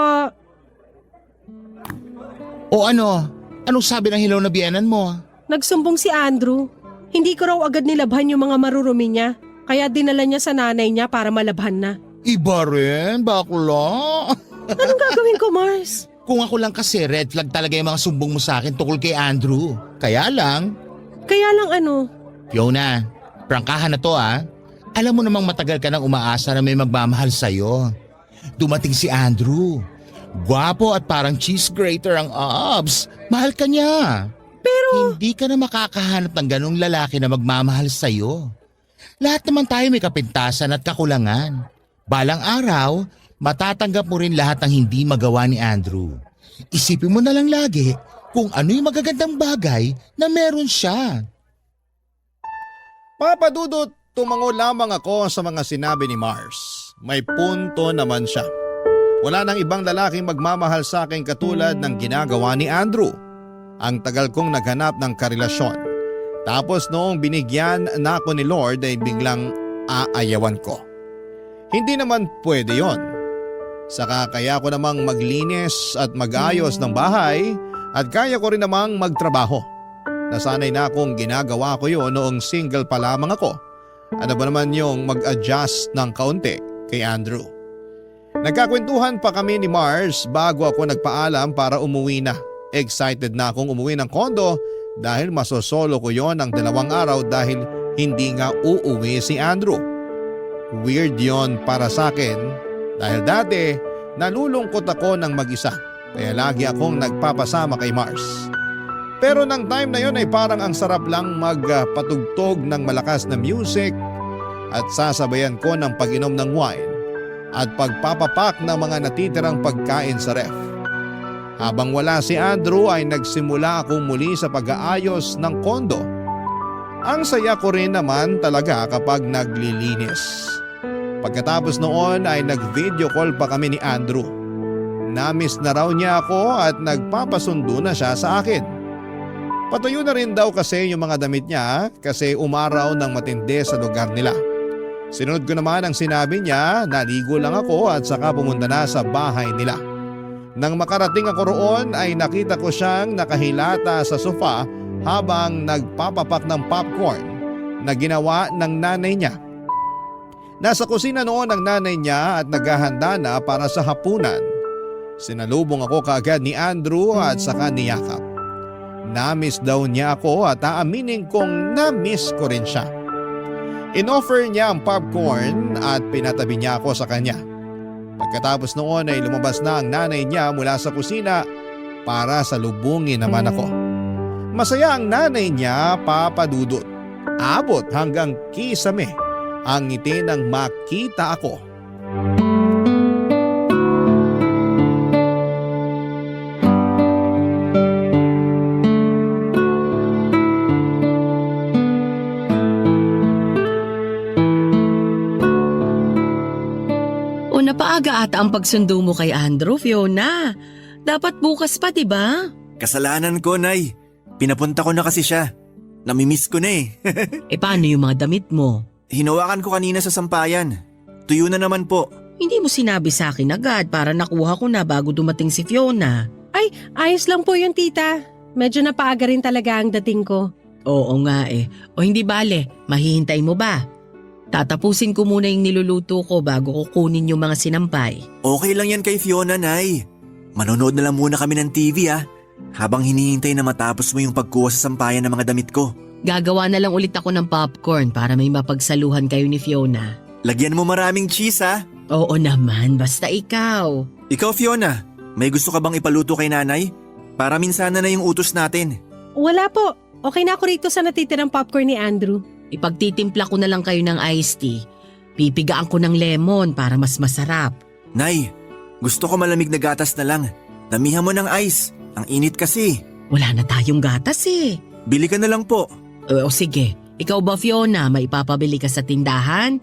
O ano? Anong sabi ng hilaw na biyenan mo? Nagsumbong si Andrew. Hindi ko raw agad nilabhan yung mga marurumi niya. Kaya dinala niya sa nanay niya para malabhan na. Iba rin, bakla. Anong gagawin ko, Mars? Kung ako lang kasi, red flag talaga yung mga sumbong mo sa akin tungkol kay Andrew. Kaya lang, Ano? Fiona, prangkahan na to ah. Alam mo namang matagal ka nang umaasa na may magmamahal sa'yo. Dumating si Andrew. Gwapo at parang cheese grater ang abs. Mahal ka niya. Pero hindi ka na makakahanap ng ganong lalaki na magmamahal sa'yo. Lahat naman tayo may kapintasan at kakulangan. Balang araw, matatanggap mo rin lahat ng hindi magawa ni Andrew. Isipin mo na lang lagi kung ano yung magagandang bagay na meron siya. Papadudot, tumango lamang ako sa mga sinabi ni Mars. May punto naman siya. Wala nang ibang lalaking magmamahal sa akin katulad ng ginagawa ni Andrew. Ang tagal kong naghanap ng karelasyon. Tapos noong binigyan na ako ni Lord ay biglang aayawan ko. Hindi naman pwede yon. Saka kaya ko namang maglinis at mag-ayos ng bahay at kaya ko rin namang magtrabaho. Nasanay na akong ginagawa ko yon noong single pa lamang ako. Ano ba naman yung mag-adjust ng kaunti kay Andrew. Nagkakwentuhan pa kami ni Mars bago ako nagpaalam para umuwi na. Excited na akong umuwi ng kondo dahil masosolo ko yon ng 2 araw dahil hindi nga uuwi si Andrew. Weird yon para sa akin dahil dati nalulungkot ako ng mag-isa kaya lagi akong nagpapasama kay Mars. Pero nang time na yon ay parang ang sarap lang magpatugtog ng malakas na music at sasabayan ko ng pag-inom ng wine at pagpapapak ng mga natitirang pagkain sa ref. Habang wala si Andrew ay nagsimula akong muli sa pag-aayos ng kondo. Ang saya ko rin naman talaga kapag naglilinis. Pagkatapos noon ay nag-video call pa kami ni Andrew. Namiss na raw niya ako at nagpapasundo na siya sa akin. Patuyo na rin daw kasi yung mga damit niya kasi umaraw ng matindi sa lugar nila. Sinunod ko naman ang sinabi niya, naligo lang ako at saka pumunta na sa bahay nila. Nang makarating ako roon ay nakita ko siyang nakahilata sa sofa habang nagpapapak ng popcorn na ginawa ng nanay niya. Nasa kusina noon ang nanay niya at naghahanda na para sa hapunan. Sinalubong ako kaagad ni Andrew at saka niyakap. Namiss daw niya ako at aaminin kong namiss ko rin siya. Inoffer niya ang popcorn at pinatabi niya ako sa kanya. Pagkatapos noon ay lumabas na ang nanay niya mula sa kusina para salubungin naman ako. Masaya ang nanay niya, Papa Dudut. Abot hanggang kisame ang ngiti nang makita ako. O napaaga ata ang pagsundo mo kay Andrew, Fiona. Dapat bukas pa, di ba? Kasalanan ko, Nay. Pinapunta ko na kasi siya. Namimiss ko na eh. E paano yung mga damit mo? Hinawakan ko kanina sa sampayan. Tuyo na naman po. Hindi mo sinabi sa akin agad para nakuha ko na bago dumating si Fiona. Ayos lang po yun, tita. Medyo napaaga rin talaga ang dating ko. Oo nga eh. O hindi bale, mahihintay mo ba? Tatapusin ko muna yung niluluto ko bago ko kunin yung mga sinampay. Okay lang yan kay Fiona, Nay. Manonood na lang muna kami ng TV habang hinihintay na matapos mo yung pagkuha sa sampayan ng mga damit ko. Gagawa na lang ulit ako ng popcorn para may mapagsaluhan kayo ni Fiona. Lagyan mo maraming cheese Oo naman, basta ikaw. Ikaw, Fiona, may gusto ka bang ipaluto kay nanay? Para minsan na yung utos natin. Wala po. Okay na ako rito sa natitirang popcorn ni Andrew. Ipagtitimpla ko na lang kayo ng iced tea. Pipigaan ko ng lemon para mas masarap. Nay, gusto ko malamig na gatas na lang. Damihan mo ng ice. Ang init kasi. Wala na tayong gatas eh. Bili ka na lang po. O sige, ikaw ba Fiona, may ipapabili ka sa tindahan?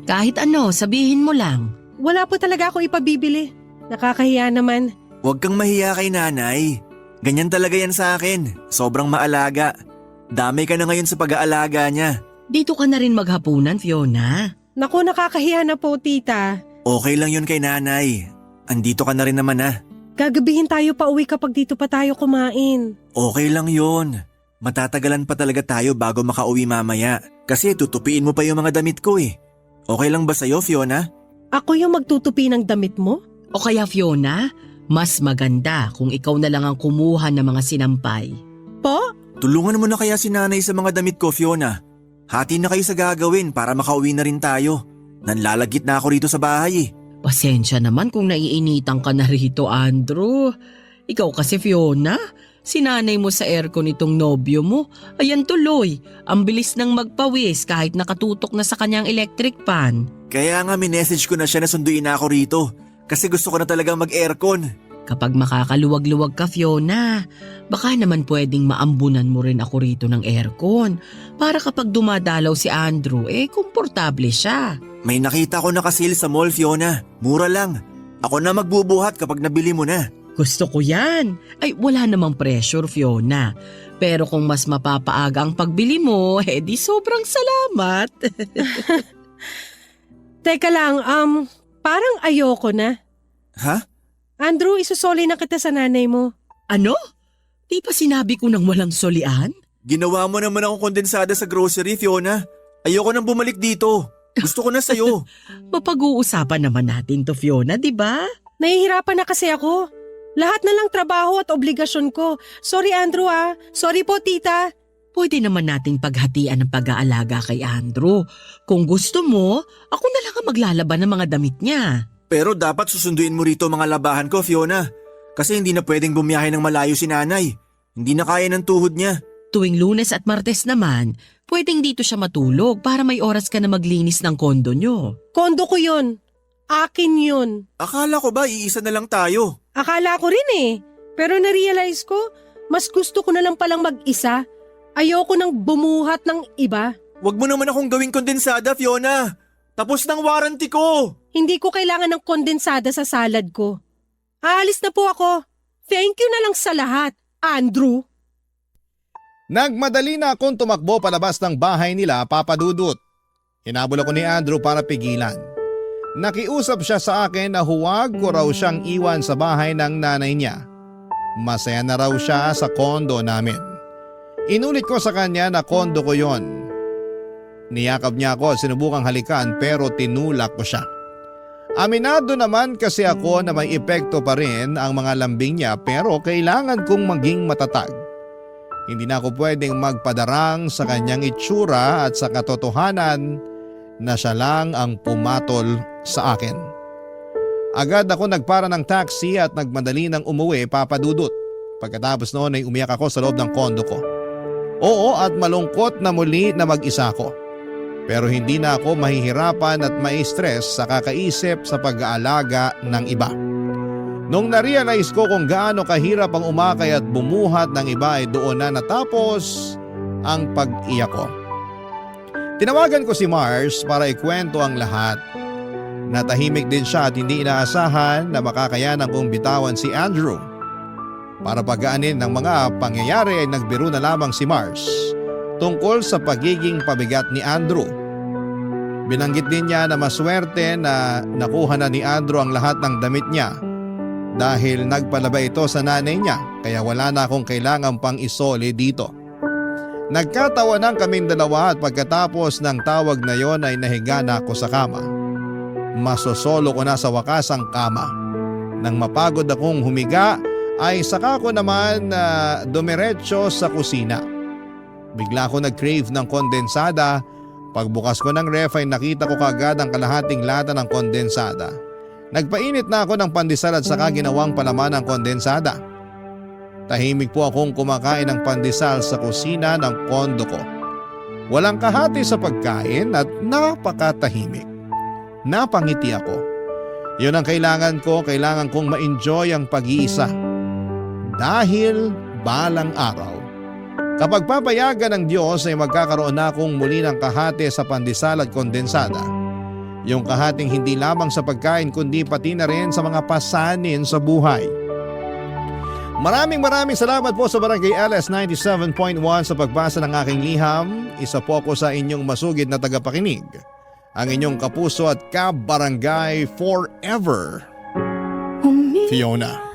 Kahit ano, sabihin mo lang. Wala po talaga ako ipabibili. Nakakahiya naman. Huwag kang mahiya kay nanay. Ganyan talaga yan sa akin. Sobrang maalaga. Damay ka na ngayon sa pag-aalaga niya. Dito ka na rin maghapunan, Fiona. Naku, nakakahiya na po, tita. Okay lang yun kay nanay. Andito ka na rin naman Gagabihin tayo pa uwi kapag dito pa tayo kumain. Okay lang yun. Matatagalan pa talaga tayo bago makauwi mamaya. Kasi tutupiin mo pa yung mga damit ko eh. Okay lang ba sa'yo, Fiona? Ako yung magtutupi ng damit mo? O kaya Fiona, mas maganda kung ikaw na lang ang kumuha ng mga sinampay. Po? Tulungan mo na kaya si nanay sa mga damit ko, Fiona. Hati na kayo sa gagawin para makauwi na rin tayo. Nanlalagit na ako rito sa bahay eh. Pasensya naman kung naiinitan ka na rito, Andrew. Ikaw kasi Fiona, sinanay mo sa aircon itong nobyo mo. Ayan tuloy, ang bilis nang magpawis kahit nakatutok na sa kanyang electric fan. Kaya nga minessage ko na siya na sunduin na ako rito. Kasi gusto ko na talagang mag-aircon. Kapag makakaluwag-luwag ka, Fiona, baka naman pwedeng maambunan mo rin ako rito ng aircon para kapag dumadalaw si Andrew, komportable siya. May nakita ko na kasil sa mall, Fiona. Mura lang. Ako na magbubuhat kapag nabili mo na. Gusto ko yan. Ay, wala namang pressure, Fiona. Pero kung mas mapapaaga ang pagbili mo, di sobrang salamat. Teka lang, parang ayoko na. Ha? Andrew, isusoli na kita sa nanay mo. Ano? Di pa sinabi ko nang walang solian? Ginawa mo naman akong kondensada sa grocery, Fiona. Ayoko nang bumalik dito. Gusto ko na sa'yo. Mapag-uusapan naman natin to, Fiona, di ba? Nahihirapan na kasi ako. Lahat na lang trabaho at obligasyon ko. Sorry, Andrew Sorry po, tita. Pwede naman nating paghatian ng pag-aalaga kay Andrew. Kung gusto mo, ako na lang ang maglalaban ng mga damit niya. Pero dapat susunduin mo rito mga labahan ko, Fiona. Kasi hindi na pwedeng bumiyahe ng malayo si nanay. Hindi na kaya ng tuhod niya. Tuwing Lunes at Martes naman, pwedeng dito siya matulog para may oras ka na maglinis ng kondo nyo. Kondo ko yun. Akin yun. Akala ko ba iisa na lang tayo? Akala ko rin eh. Pero narealize ko, mas gusto ko na lang palang mag-isa. Ayoko nang bumuhat ng iba. Huwag mo naman akong gawing kondensada, Fiona. Tapos ng warranty ko. Hindi ko kailangan ng kondensada sa salad ko. Aalis na po ako. Thank you na lang sa lahat, Andrew. Nagmadali na akong tumakbo palabas ng bahay nila, Papa Dudut. Hinabol ako ni Andrew para pigilan. Nakiusap siya sa akin na huwag ko raw siyang iwan sa bahay ng nanay niya. Masaya na raw siya sa kondo namin. Inulit ko sa kanya na kondo ko yon. Niyakap niya ako at sinubukang halikan pero tinulak ko siya. Aminado naman kasi ako na may epekto pa rin ang mga lambing niya pero kailangan kong maging matatag. Hindi na ako pwedeng magpadarang sa kanyang itsura at sa katotohanan na siya lang ang pumatol sa akin. Agad ako nagpara ng taxi at nagmadali ng umuwi, Papa Dudut. Pagkatapos noon ay umiyak ako sa loob ng kondo ko. Oo, at malungkot na muli na mag-isa ko. Pero hindi na ako mahihirapan at mai-stress sa kakaisip sa pag-aalaga ng iba. Nung na-realize ko kung gaano kahirap ang umakay at bumuhat ng iba ay doon na natapos ang pag-iyak ko. Tinawagan ko si Mars para ikwento ang lahat. Natahimik din siya at hindi inaasahan na makakayanan kong bitawan si Andrew. Para pagaanin ng mga pangyayari ay nagbiro na lamang si Mars tungkol sa pagiging pabigat ni Andrew. Binanggit din niya na maswerte na nakuha na ni Andrew ang lahat ng damit niya dahil nagpalaba ito sa nanay niya kaya wala na akong kailangan pang isoli dito. Nagkatawanan kaming dalawa at pagkatapos ng tawag na yon ay nahiga na ako sa kama. Masosolo ko na sa wakas ang kama. Nang mapagod akong humiga ay saka ko naman dumiretso sa kusina. Bigla ako nag-crave ng kondensada. Pagbukas ko ng ref ay nakita ko kaagad ang kalahating lata ng kondensada. Nagpainit na ako ng pandesal at saka ginawang palaman ng kondensada. Tahimik po akong kumakain ng pandesal sa kusina ng kondo ko. Walang kahati sa pagkain at napakatahimik. Napangiti ako. Yun ang kailangan ko, kailangan kong ma-enjoy ang pag-iisa. Dahil balang araw, kapag papayagan ng Diyos ay magkakaroon na akong muli ng kahati sa pandesal at kondensada. Yung kahating hindi lamang sa pagkain kundi pati na rin sa mga pasanin sa buhay. Maraming salamat po sa Barangay LS 97.1 sa pagbasa ng aking liham. Isa po ako sa inyong masugid na tagapakinig. Ang inyong kapuso at kabarangay forever, Fiona.